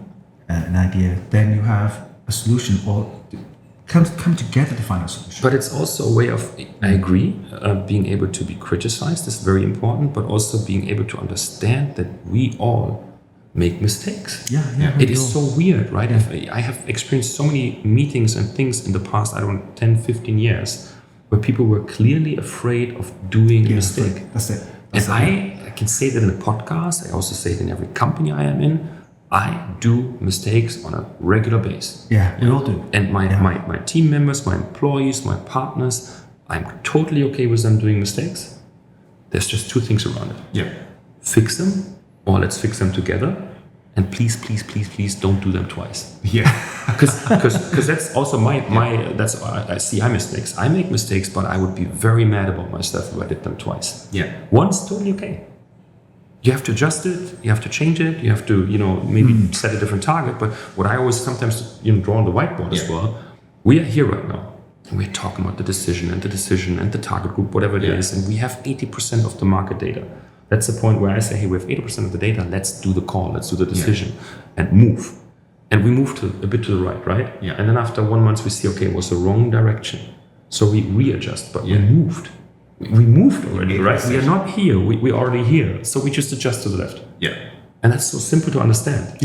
an idea, then you have a solution, or come together to find a solution. But it's also a way of, I agree, being able to be criticized is very important, but also being able to understand that we all make mistakes. It is so weird, right? I have experienced so many meetings and things in the past, 10, 15 years, where people were clearly afraid of doing a mistake. That's it. I can say that in a podcast, I also say it in every company I am in, I do mistakes on a regular basis. Yeah, we all do. And my team members, my employees, my partners, I'm totally okay with them doing mistakes. There's just two things around it. Fix them, or let's fix them together. And please, please, please, please don't do them twice. Because that's also that's why I see mistakes. I make mistakes, but I would be very mad about myself if I did them twice. Once, totally okay. You have to adjust it, you have to change it, you have to, maybe set a different target. But what I always sometimes, draw on the whiteboard as well, we are here right now. And we're talking about the decision and the target group, whatever it is. And we have 80% of the market data. That's the point where I say, hey, we have 80% of the data, let's do the call, let's do the decision and move. And we move a bit to the right? And then after 1 month, we see, okay, it was the wrong direction. So we readjust, but we moved. We moved already, right? We are not here, we're already here. So we just adjust to the left. And that's so simple to understand.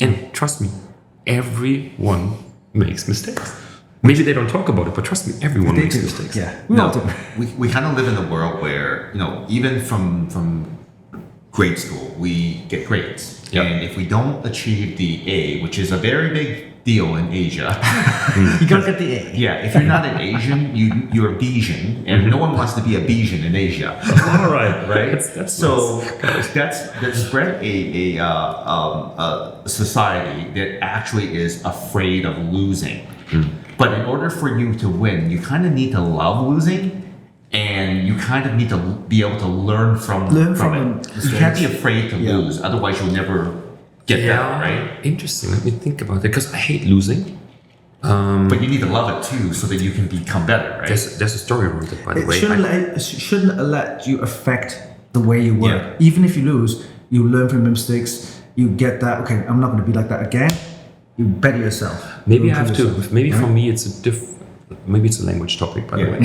And trust me, everyone makes mistakes. Maybe they don't talk about it, but trust me, everyone makes mistakes. We all do. We kind of live in a world where, even from grade school, we get grades. And if we don't achieve the A, which is a very big deal in Asia. You gotta get the A. If you're not an Asian, you're a Bijin, and no one wants to be a Bijin in Asia. All right. That's bred a society that actually is afraid of losing. But in order for you to win, you kind of need to love losing, and you kind of need to be able to learn from it. You can't be afraid to lose, otherwise you'll never get better, right? Interesting. Let me think about it, because I hate losing. But you need to love it too, so that you can become better, right? There's a story around it, by the way. It shouldn't let you affect the way you work. Yeah. Even if you lose, you learn from your mistakes. You get that. Okay, I'm not going to be like that again. You better yourself. Maybe You I have improve to. yourself, Maybe right? for me, maybe it's a language topic, by the way.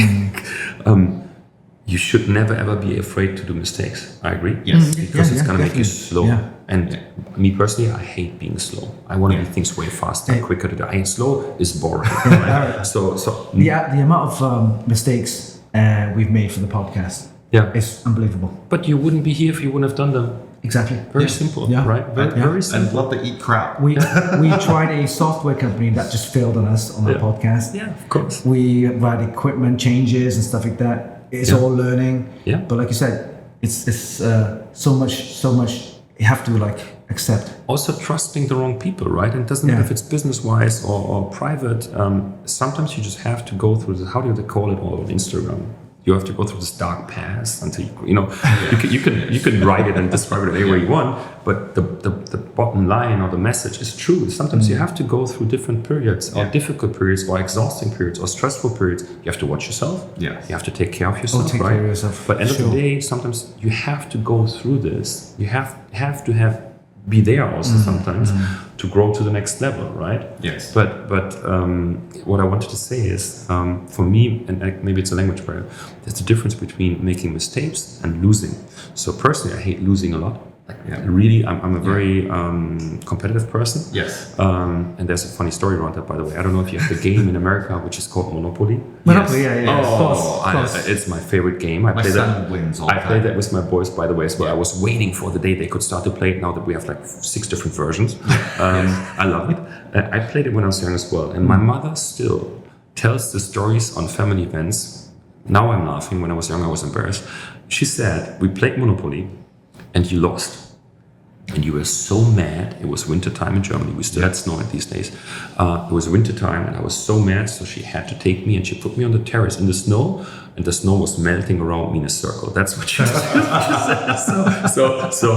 You should never ever be afraid to do mistakes. I agree. Yes. Because it's gonna make you definitely. slow. Yeah. And me personally, I hate being slow. I want to do things way faster, quicker. Slow is boring. Right? So The amount of mistakes we've made for the podcast is unbelievable. But you wouldn't be here if you wouldn't have done them. Exactly. Very simple, Yeah. right? Very I simple. love to eat crap. We tried a software company that just failed on us on our podcast. Yeah, of course. We had equipment changes and stuff like that. It's all learning. Yeah. But like you said, it's so much you have to like accept. Also trusting the wrong people, right? And it doesn't matter if it's business-wise or private. Sometimes you just have to go through this, how do they call it all on Instagram? You have to go through this dark path until you can write it and describe it any way you want, but the bottom line or the message is true. Sometimes you have to go through different periods or difficult periods or exhausting periods or stressful periods. You have to watch yourself. Yeah. You have to take care of yourself, take right? care of yourself, But end of sure. the day, sometimes you have to go through this. You have to be there also sometimes to grow to the next level, right? Yes. But what I wanted to say is, for me, and maybe it's a language barrier, there's a difference between making mistakes and losing. So personally, I hate losing a lot. Really, I'm a very competitive person. Yes. And there's a funny story around that, by the way. I don't know if you have the game in America, which is called Monopoly. Monopoly, yeah. Oh, Of course. it's my favorite game. My son wins all the I played time. that with my boys, by the way, as well. I was waiting for the day they could start to play it. Now that we have like 6 different versions, I love it. I played it when I was young as well, and my mother still tells the stories on family events. Now I'm laughing. When I was young, I was embarrassed. She said we played Monopoly, and you lost. And you were so mad. It was winter time in Germany. We still had snow in these days. It was winter time, and I was so mad. So she had to take me, and she put me on the terrace in the snow, and the snow was melting around me in a circle. That's what she said. So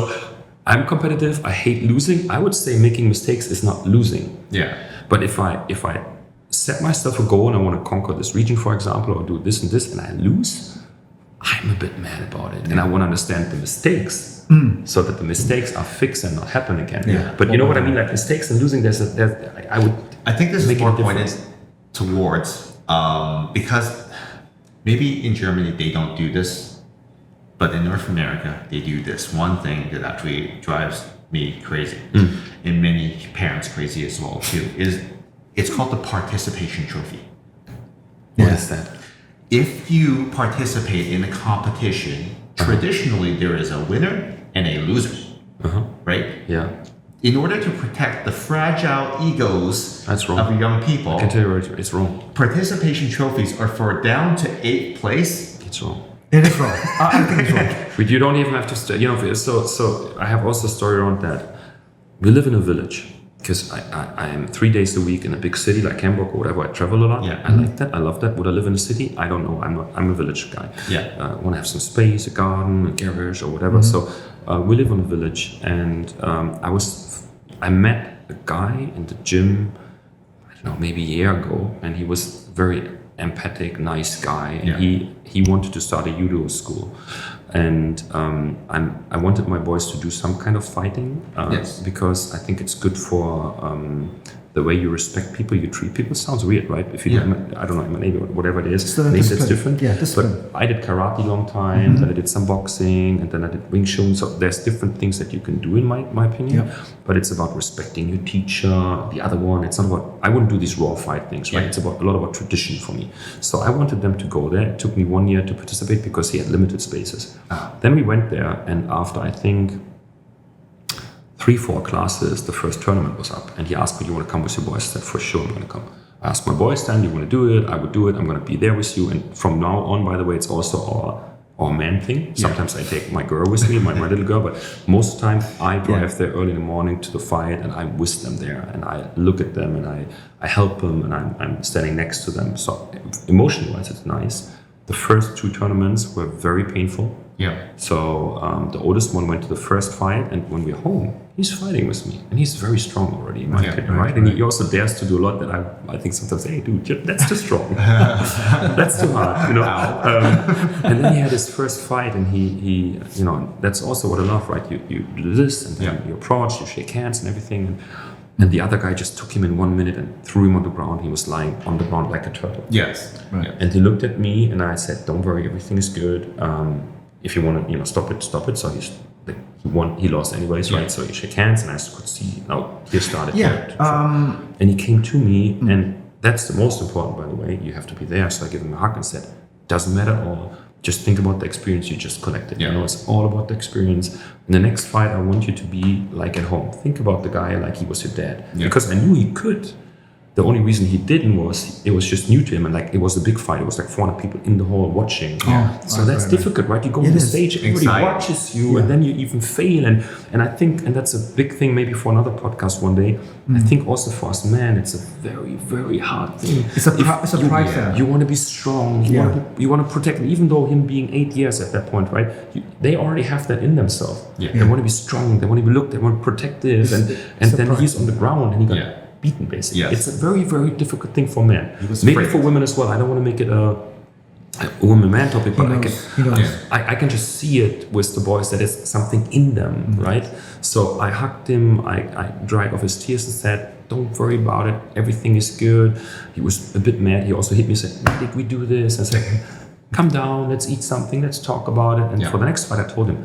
I'm competitive. I hate losing. I would say making mistakes is not losing. Yeah. But if I set myself a goal and I want to conquer this region, for example, or do this and this, and I lose, I'm a bit mad about it, and I want to understand the mistakes. So that the mistakes are fixed and not happen again. Yeah. But you know what I mean? Like mistakes and losing, I think this is make more a difference. pointed towards because maybe in Germany they don't do this, but in North America they do this one thing that actually drives me crazy, and many parents crazy as well too. It's called the participation trophy. What is that? If you participate in a competition, traditionally there is a winner and a loser, right? Yeah. In order to protect the fragile egos That's wrong. of young people, I can tell you it's wrong. participation trophies are for down to 8th place. It's wrong. It is wrong. I think it's wrong. But you don't even have to stay. So I have also a story around that. We live in a village because I am 3 days a week in a big city like Hamburg or whatever. I travel a lot. Yeah. I like that. I love that. Would I live in a city? I don't know. I'm a village guy. Yeah. I want to have some space, a garden, a garage, or whatever. So we live in a village, and I met a guy in the gym. I don't know, maybe a year ago, and he was very empathic, nice guy, and he wanted to start a judo school. And I wanted my boys to do some kind of fighting because I think it's good for the way you respect people, you treat people. Sounds weird, right? If you, I don't know, maybe whatever it is, maybe that's different. Yeah, discipline. But I did karate a long time, then I did some boxing, and then I did Wing Chun. So there's different things that you can do, in my opinion. Yeah. But it's about respecting your teacher. The other one, it's not about. I wouldn't do these raw fight things, right? Yeah. It's a lot about tradition for me. So I wanted them to go there. It took me 1 year to participate because he had limited spaces. Then we went there, and after I think 3-4 classes, the first tournament was up, and he asked me, "You want to come with your boys?" I said, "For sure, I'm going to come." I asked my boys, "Then you want to do it?" I would do it. I'm going to be there with you. And from now on, by the way, it's also our man thing. Sometimes I take my girl with me, my little girl, but most of the time I drive there early in the morning to the fight, and I'm with them there, and I look at them, and I help them, and I'm standing next to them. So emotion-wise, it's nice. The first 2 tournaments were very painful. Yeah. So the oldest one went to the first fight, and when we're home, he he's fighting with me, and he's very strong already, in my opinion, right? And he also dares to do a lot that I think sometimes, hey, dude, that's too strong. That's too hard, you know. And then he had his first fight, and he you know, that's also what I love, right? You do this, and then you approach, you shake hands and everything, and the other guy just took him in 1 minute and threw him on the ground. He was lying on the ground like a turtle. Yes. Right. And he looked at me, and I said, "Don't worry, everything is good. If you want to, you know, stop it, stop it." So he won. He lost anyways, right? So he shook hands, and I could see now he started. And he came to me, and that's the most important, by the way. You have to be there. So I gave him a hug and said, "Doesn't matter at all. Just think about the experience you just collected. You know, it's all about the experience. In the next fight, I want you to be like at home. Think about the guy like he was your dad, because I knew he could." The only reason he didn't was it was just new to him, and like it was a big fight. It was like 400 people in the hall watching. So that's difficult, right? You go on the stage, everybody watches you, and then you even fail. And I think, and that's a big thing, maybe for another podcast one day. I think also for us men, it's a very, very hard thing. It's a pride thing. You want to be strong. You want to protect. Even though him being 8 years at that point, right? They already have that in themselves. They want to be strong. They want to be looked. They want to be protective. And then he's on the ground, and he got beaten, basically. It's a very, very difficult thing for men. Maybe for women as well. I don't want to make it a woman-man topic, but I can just see it with the boys that it's something in them, right? So I hugged him, I dried off his tears and said, "Don't worry about it, everything is good." He was a bit mad. He also hit me and said, "Why did we do this?" I said, "Come down, let's eat something, let's talk about it." And for the next fight, I told him,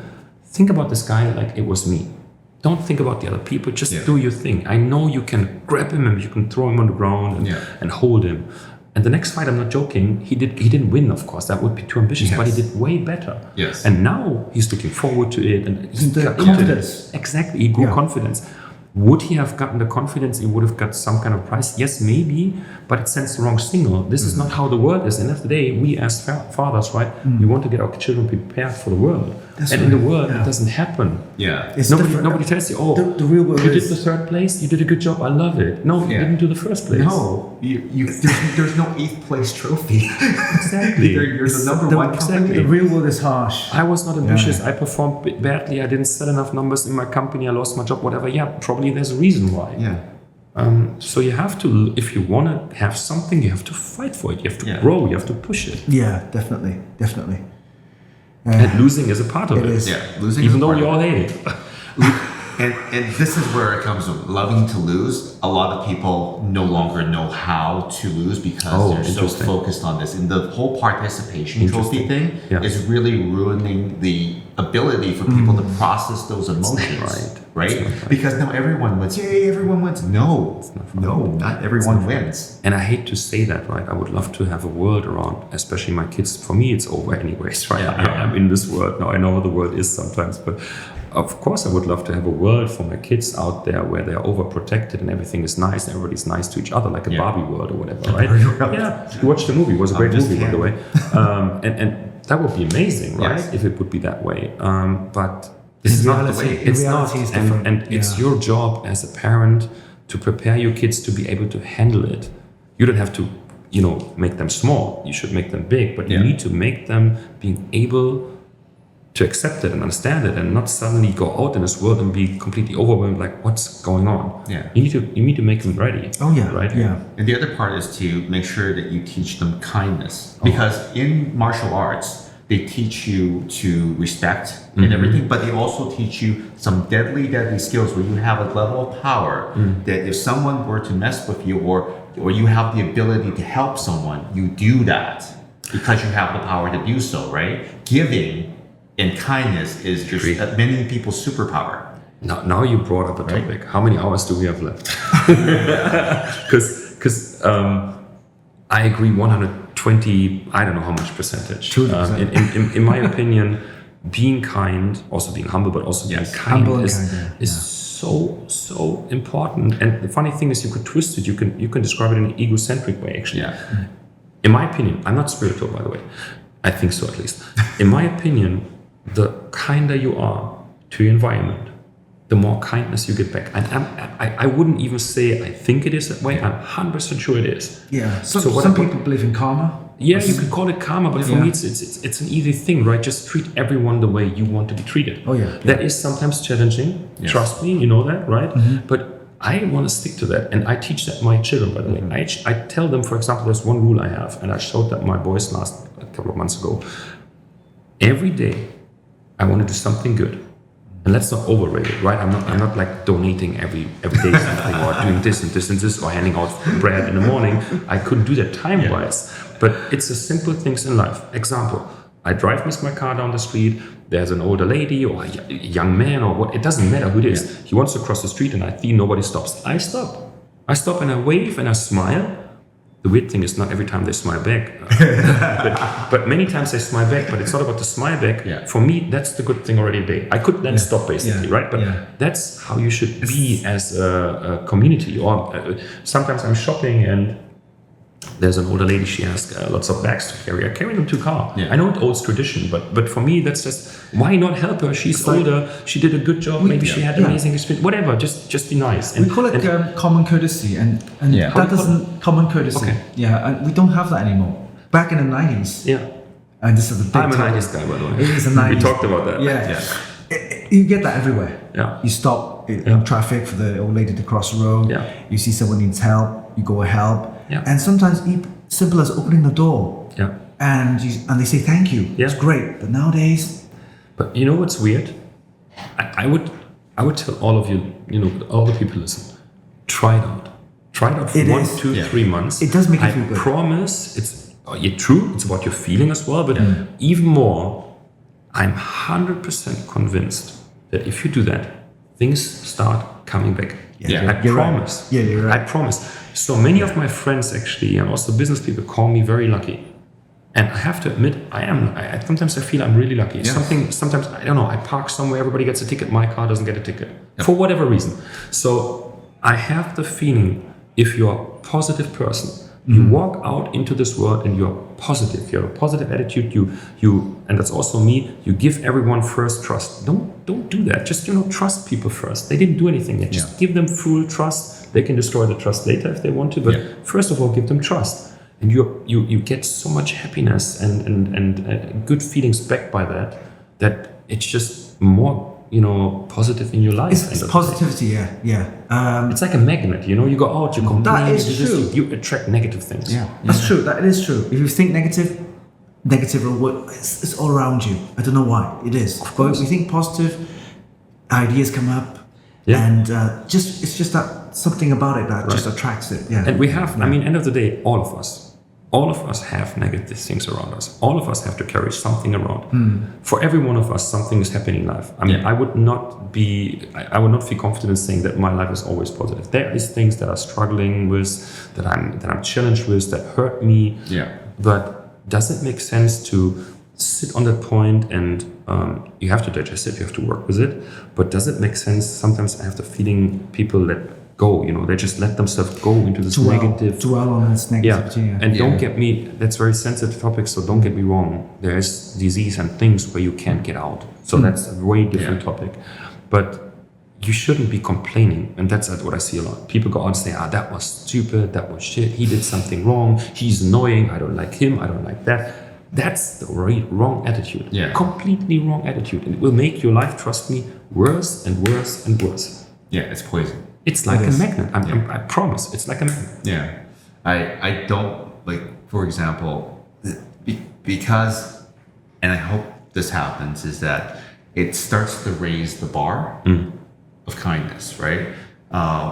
think about this guy like it was me. Don't think about the other people, just do your thing. I know you can grab him and you can throw him on the ground and hold him. And the next fight, I'm not joking, he didn't win, of course, that would be too ambitious, but he did way better. And now he's looking forward to it, and he got confidence. Exactly, he grew confidence. Would he have gotten the confidence? He would have got some kind of prize. Yes, maybe, but it sends the wrong signal. This is not how the world is. And at the end of the day, we as fathers, right, we want to get our children prepared for the world. In the world, it doesn't happen. Nobody tells you, "Oh, the real world you did the third place. You did a good job. I love it." No, you didn't do the first place. No, there's no 8th place trophy. Exactly. You're the number one. Exactly. The real world is harsh. I was not ambitious. I performed badly. I didn't sell enough numbers in my company. I lost my job. Whatever. Yeah, probably there's a reason why. So you have to, if you want to have something, you have to fight for it. You have to grow. You have to push it. Yeah, definitely. And losing is a part of it. Losing, even though we all hate it. And this is where it comes from loving to lose. A lot of people no longer know how to lose because they're so focused on this. And the whole participation trophy thing is really ruining the ability for people to process those emotions. Right? Because now everyone wins. Yay, everyone wins. No, not everyone wins. And I hate to say that, right? I would love to have a world around, especially my kids. For me, it's over anyways, right? I'm in this world now. I know how the world is sometimes, but of course I would love to have a world for my kids out there where they're overprotected and everything is nice and everybody's nice to each other, like a Barbie world or whatever, right? You watched the movie. It was a great movie, by the way. And that would be amazing, right? If it would be that way. But it's not the way. It's not, and it's your job as a parent to prepare your kids to be able to handle it. You don't have to, make them small. You should make them big, but you need to make them being able to accept it and understand it, and not suddenly go out in this world and be completely overwhelmed. Like, what's going on? You need to make them ready. Right. And the other part is to make sure that you teach them kindness, because in martial arts, they teach you to respect and everything, but they also teach you some deadly skills where you have a level of power that if someone were to mess with you or you have the ability to help someone, you do that because you have the power to do so, right? Giving and kindness is just many people's superpower. Now you brought up a topic. How many hours do we have left? Because I agree 120, I don't know how much percentage. In my opinion, being kind, also being humble, but also being kind is so important. And the funny thing is, you could twist it. You can describe it in an egocentric way, actually. In my opinion, I'm not spiritual, by the way. I think so, at least. In my opinion, the kinder you are to your environment, the more kindness you get back. And I wouldn't even say I think it is that way. I'm 100% sure it is. Yeah. Some people believe in karma. Yeah, you could call it karma, but for me, it's an easy thing, right? Just treat everyone the way you want to be treated. Oh, yeah. That is sometimes challenging. Yes. Trust me, you know that, right? But I want to stick to that, and I teach that my children. By the way, I tell them, for example, there's one rule I have, and I showed that my boys a couple of months ago. Every day, I want to do something good. And let's not overrate it, right? I'm not like donating every day something or doing this and this and this or handing out bread in the morning. I couldn't do that time-wise. But it's the simple things in life. Example, I drive with my car down the street. There's an older lady or a young man or what. It doesn't matter who it is. He wants to cross the street and I see nobody stops. I stop. I stop and I wave and I smile. The weird thing is not every time they smile back, but many times they smile back, but it's not about the smile back. Yeah. For me, that's the good thing already today. I could then stop basically, right? But that's how you should be as a community. Or sometimes I'm shopping and there's an older lady, she has lots of bags to carry. I carry them to car. Yeah. I know it's old tradition, but for me, that's just, why not help her? She's older, she did a good job, maybe she had amazing experience, whatever, just be nice. We call it common courtesy, and that doesn't, common courtesy. Okay. Yeah, and we don't have that anymore. Back in the 90s. Yeah. And this is a big I'm a topic. 90s guy, by the way. It is a 90s. We talked about that. Yeah. You get that everywhere. Yeah. You stop in traffic for the old lady to cross the road. Yeah. You see someone needs help, you go help. Yeah. And sometimes simple as opening the door. Yeah. And they say thank you. Yeah. It's great. But nowadays, But you know what's weird? I would tell all of you, all the people listen, try it out. Try it out for 1, 2, 3 months. It does make you feel I good. promise true, it's about your feeling as well, but even more, I'm 100% convinced that if you do that, things start coming back. Yeah. I You're promise. right. Yeah, you're right. I promise. So many of my friends actually, and also business people, call me very lucky. And I have to admit, sometimes I feel I'm really lucky. Yes. Sometimes, I don't know, I park somewhere, everybody gets a ticket, my car doesn't get a ticket. For whatever reason. So I have the feeling, if you're a positive person, you walk out into this world and you're positive. You have a positive attitude. You, and that's also me. You give everyone first trust. Don't do that. Just trust people first. They didn't do anything yet. Just give them full trust. They can destroy the trust later if they want to. But first of all, give them trust. And you get so much happiness and good feelings back by that it's just more positive in your life. It's positivity, yeah. It's like a magnet, you go out, you complain, That is you do true. this, you attract negative things. That's true. That is true. If you think negative will work. It's all around you. I don't know why. It is. But if we think positive, ideas come up, and it's just that something about it that just attracts it. Yeah. And we have, end of the day, all of us have negative things around us. All of us have to carry something around. For every one of us, something is happening in life. I would not feel confident in saying that my life is always positive. There is things that I'm struggling with, that I'm challenged with, that hurt me. Yeah. But does it make sense to sit on that point and you have to digest it, you have to work with it. But does it make sense? Sometimes I have the feeling people let go, they just let themselves go into this negative. Dwell on this negativity. Yeah. And don't get me, that's very sensitive topic, so don't get me wrong. There's disease and things where you can't get out. So that's a way different topic. But you shouldn't be complaining. And that's what I see a lot. People go out and say, that was stupid, that was shit, he did something wrong, he's annoying, I don't like him, I don't like that. That's the wrong attitude. Yeah. Completely wrong attitude. And it will make your life, trust me, worse and worse and worse. Yeah, it's poison. It's like a magnet. I promise. It's like a magnet. Yeah. I don't, for example, because, and I hope this happens, is that it starts to raise the bar of kindness, right?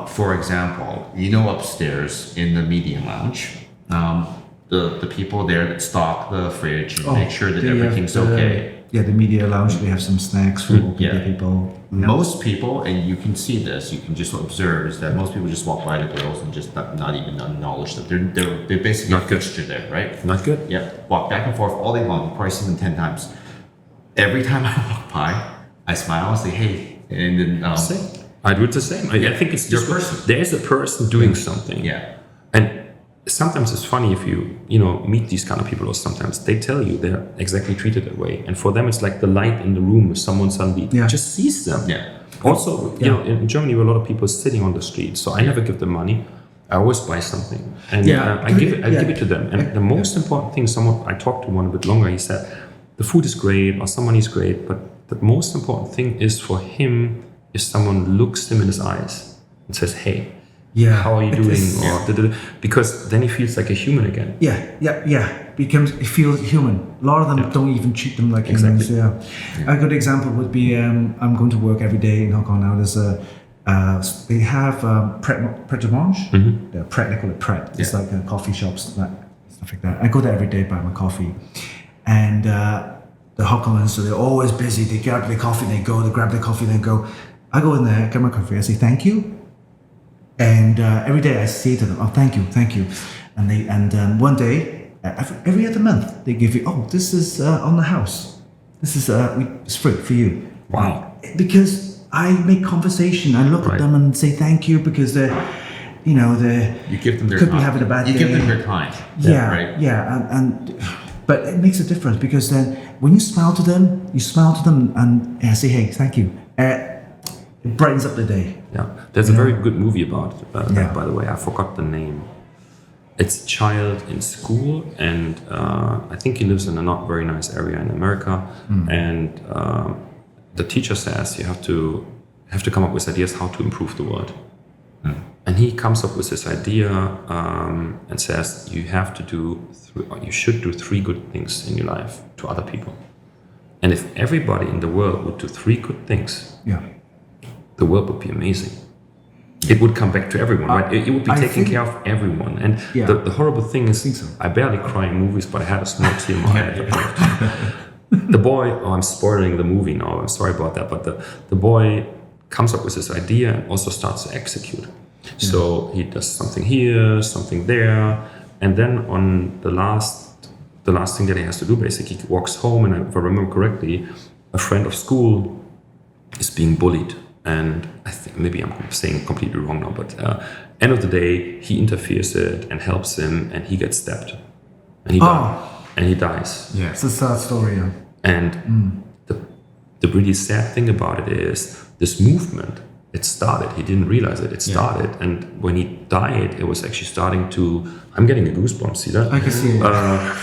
For example, upstairs in the media lounge, the people there that stock the fridge and make sure that everything's okay. The media lounge, they have some snacks for people. Most people, and you can see this, you can just observe, is that most people just walk by the girls and just not even acknowledge that they're basically Not a good. fixture there, right? Not good. Yeah, walk back and forth all day long. You probably see them 10 times. Every time I walk by, I smile and say, hey, and then Same. I do it the same. I think it's just Your person. There's a person doing something. Yeah. And sometimes it's funny if you meet these kind of people, or sometimes they tell you they're exactly treated that way, and for them it's like the light in the room if someone suddenly just sees them. Yeah. Also, in Germany, where a lot of people sitting on the street, so I never give them money. I always buy something, and I give it to them. And the most important thing, I talked to one a bit longer. He said, the food is great or some money is great, but the most important thing is for him if someone looks him in his eyes and says, "Hey, how are you doing?" Because then he feels like a human again. It feels human. A lot of them don't even treat them like humans. A good example would be I'm going to work every day in Hong Kong now. There's they have Pret de Mange. They're Pret, they call it Pret. It's like coffee shops, stuff like that. I go there every day, buy my coffee, and the Hong Kongers, so they're always busy. They grab their coffee, they grab their coffee, they go. I go in there, get my coffee, I say thank you, and every day I say to them, "Oh, thank you," and one day, every other month, they give you, "Oh, this is on the house. This is it's free for you." Wow! Because I make conversation. I look at them and say thank you because they're, you give them their could time. be having a bad day. You give them their time. But it makes a difference because then when you smile to them, and say, "Hey, thank you." It brightens up the day. Yeah, there's a very good movie about that, by the way. I forgot the name. It's a child in school, and I think he lives in a not very nice area in America. And the teacher says you have to come up with ideas how to improve the world. And he comes up with this idea and says you should do 3 good things in your life to other people. And if everybody in the world would do 3 good things, the world would be amazing. It would come back to everyone, right? It would be taking care of everyone. And the horrible thing is, I barely cry in movies, but I had a small tear in my eye. The boy, I'm spoiling the movie now, I'm sorry about that, but the boy comes up with this idea and also starts to execute. So he does something here, something there, and then on the last thing that he has to do, basically, he walks home, and if I remember correctly, a friend of school is being bullied. And I think maybe I'm saying completely wrong now, but end of the day, he interferes it and helps him, and he gets stabbed, and he dies. Yeah, it's a sad story. And the really sad thing about it is this movement. It started. He didn't realize it. It started, and when he died, it was actually starting to. I'm getting a goosebumps. See that? I can see it.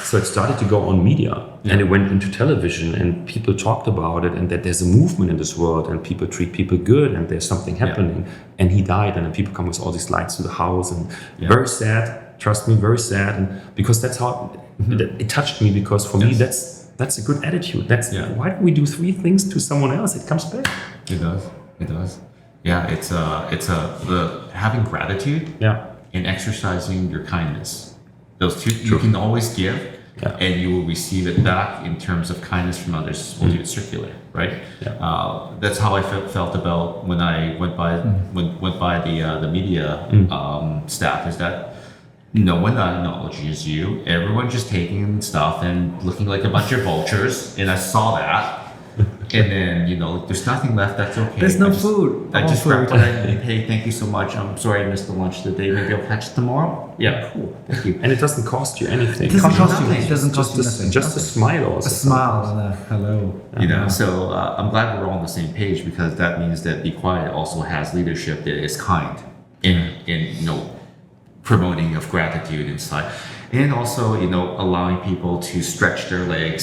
So it started to go on media, and it went into television, and people talked about it, and that there's a movement in this world, and people treat people good, and there's something happening. And he died, and then people come with all these lights to the house, and very sad. Trust me, very sad, and because that's how it touched me. Because for me, that's a good attitude. Why don't we do 3 things to someone else? It comes back. It does. It does. Yeah, it's the having gratitude and exercising your kindness. Those 2 you can always give, and you will receive it back in terms of kindness from others. It's circular, right? That's how I felt about when I went by the media staff. Is that no one acknowledges you. Everyone's just taking stuff and looking like a bunch of vultures, and I saw that. And then, there's nothing left, that's okay. There's no food. I just grabbed it. Hey, thank you so much. I'm sorry I missed the lunch today. Maybe I'll catch it tomorrow. Yeah, cool. Thank you. And it doesn't cost you anything. It doesn't cost you nothing. It doesn't cost you nothing. Just a smile also. A smile and a hello. So I'm glad we're all on the same page, because that means that Be Quiet also has leadership that is kind in promoting of gratitude inside. And also, allowing people to stretch their legs,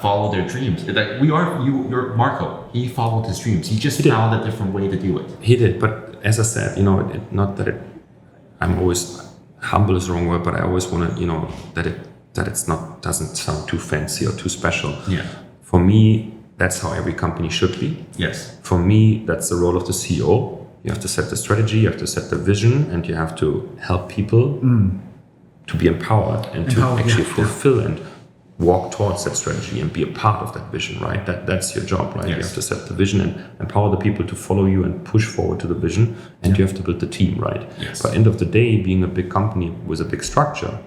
follow their dreams. Like you're Marco. He followed his dreams. He just found a different way to do it. He did, but as I said, not that I'm always humble is the wrong word, but I always want to, that it's not doesn't sound too fancy or too special. Yeah. For me, that's how every company should be. Yes. For me, that's the role of the CEO. You have to set the strategy, you have to set the vision, and you have to help people. To be empowered and to actually fulfill and walk towards that strategy and be a part of that vision, right? That's your job, right? Yes. You have to set the vision and empower the people to follow you and push forward to the vision, and you have to build the team, right? Yes. But end of the day, being a big company with a big structure,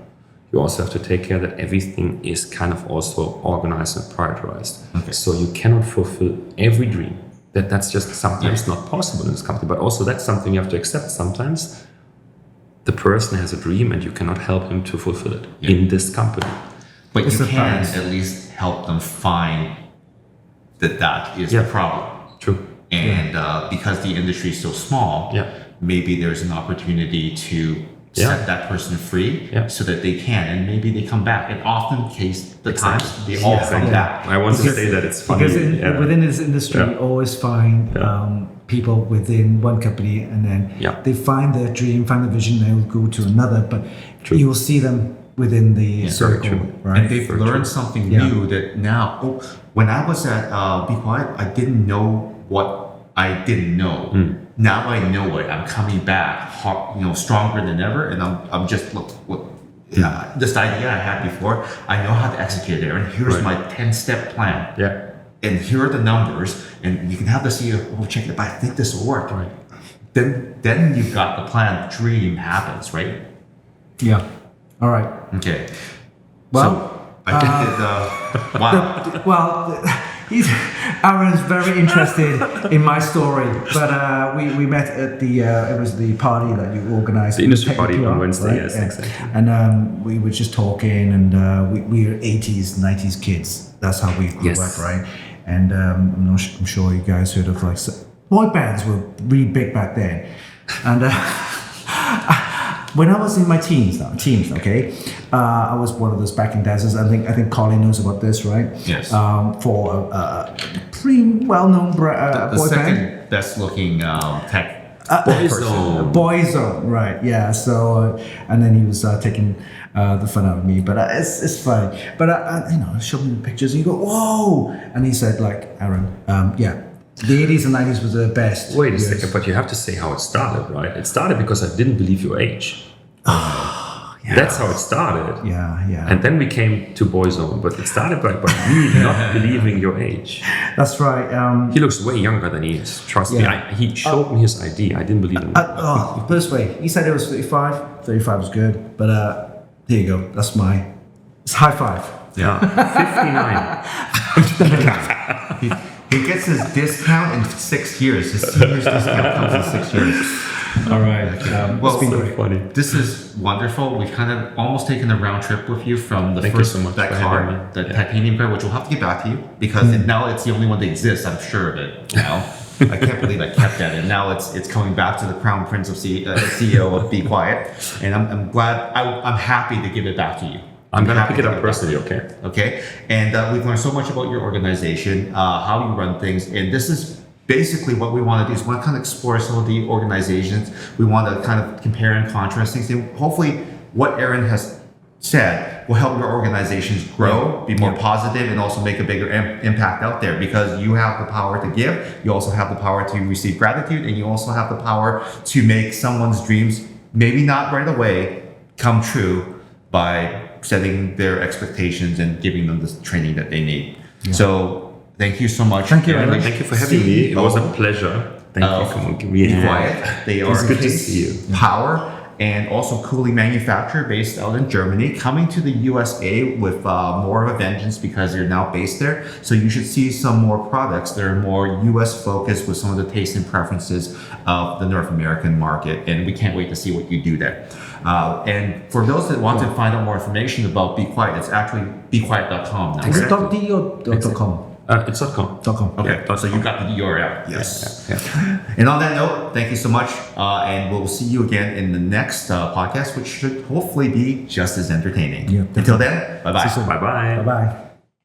you also have to take care that everything is kind of also organized and prioritized. Okay. So you cannot fulfill every dream. That's just sometimes not possible in this company, but also that's something you have to accept sometimes. The person has a dream and you cannot help him to fulfill it in this company. But you can at least help them find that is the problem. True. And because the industry is so small, maybe there's an opportunity to set that person free so that they can, and maybe they come back. And often times they all come back. I want to say that it's funny. Because within this industry, you always find people within one company, and then they find their dream, find the vision, they'll go to another, but you will see them within the circle, right? And they've learned something new that now, when I was at Be Quiet, I didn't know what I didn't know. Now I know it. I'm coming back, stronger than ever, and I'm just this idea I had before, I know how to execute it. And here's my 10-step plan. Yeah. And here are the numbers, and you can have the CEO check it, but I think this will work. Right. Then you've got the plan. Dream happens, right? Yeah. All right. Okay. Well, so I think that wow. Aaron's very interested in my story, but we met at it was the party that you organized. The industry party on Wednesday, right? Yes, exactly. And we were just talking, and we were 80s, 90s kids. That's how we grew up, right? And I'm sure you guys heard of boy bands were really big back then. And when I was in my teens, okay, I was one of those backing dancers. I think Colin knows about this, right? Yes. For a pretty well-known boy second best looking tech. Boyzone, right? Yeah. So, and then he was taking the fun out of me, but it's funny. But I showed him the pictures, and you go, "Whoa!" And he said, "Aaron, the 80s and 90s was the best." Wait a second, but you have to say how it started, right? It started because I didn't believe your age. That's how it started. Yeah. And then we came to Boyzone, but it started by me not believing your age. That's right. He looks way younger than he is. Trust me. He showed me his ID. I didn't believe him. Put this way, he said it was 35. 35 was good, but there you go. That's it's high five. Yeah. 59. He gets his discount in 6 years. His senior's discount comes in 6 years. All right. Well, so funny. This is wonderful. We've kind of almost taken a round trip with you from the first that card, the titanium card, which we'll have to get back to you because now it's the only one that exists. I'm sure of it. I can't believe I kept that, and now it's coming back to the Crown Prince of CEO of Be Quiet, and I'm glad. I'm happy to give it back to you. I'm going to pick it up personally, okay? Okay. And we've learned so much about your organization, how you run things. And this is basically what we want to do is we want to kind of explore some of the organizations. We want to kind of compare and contrast things. And hopefully what Aaron has said will help your organizations grow, be more positive, and also make a bigger impact out there because you have the power to give. You also have the power to receive gratitude, and you also have the power to make someone's dreams, maybe not right away, come true by setting their expectations and giving them the training that they need. Yeah. So thank you so much. Thank you. Thank you for having me. It was a pleasure. Thank you for giving me Be Quiet. They are good to see you. Power and also cooling manufacturer based out in Germany, coming to the USA with more of a vengeance because they're now based there. So you should see some more products that are more US focused with some of the taste and preferences of the North American market. And we can't wait to see what you do there. And for those that want to find out more information about Be Quiet, it's actually bequiet.com now. Is it .de or .com? It's .com. .com. Okay, so you got the URL. Yes. Yeah. And on that note, thank you so much. And we'll see you again in the next podcast, which should hopefully be just as entertaining. Yeah. Until then, bye-bye. Bye-bye. Bye-bye.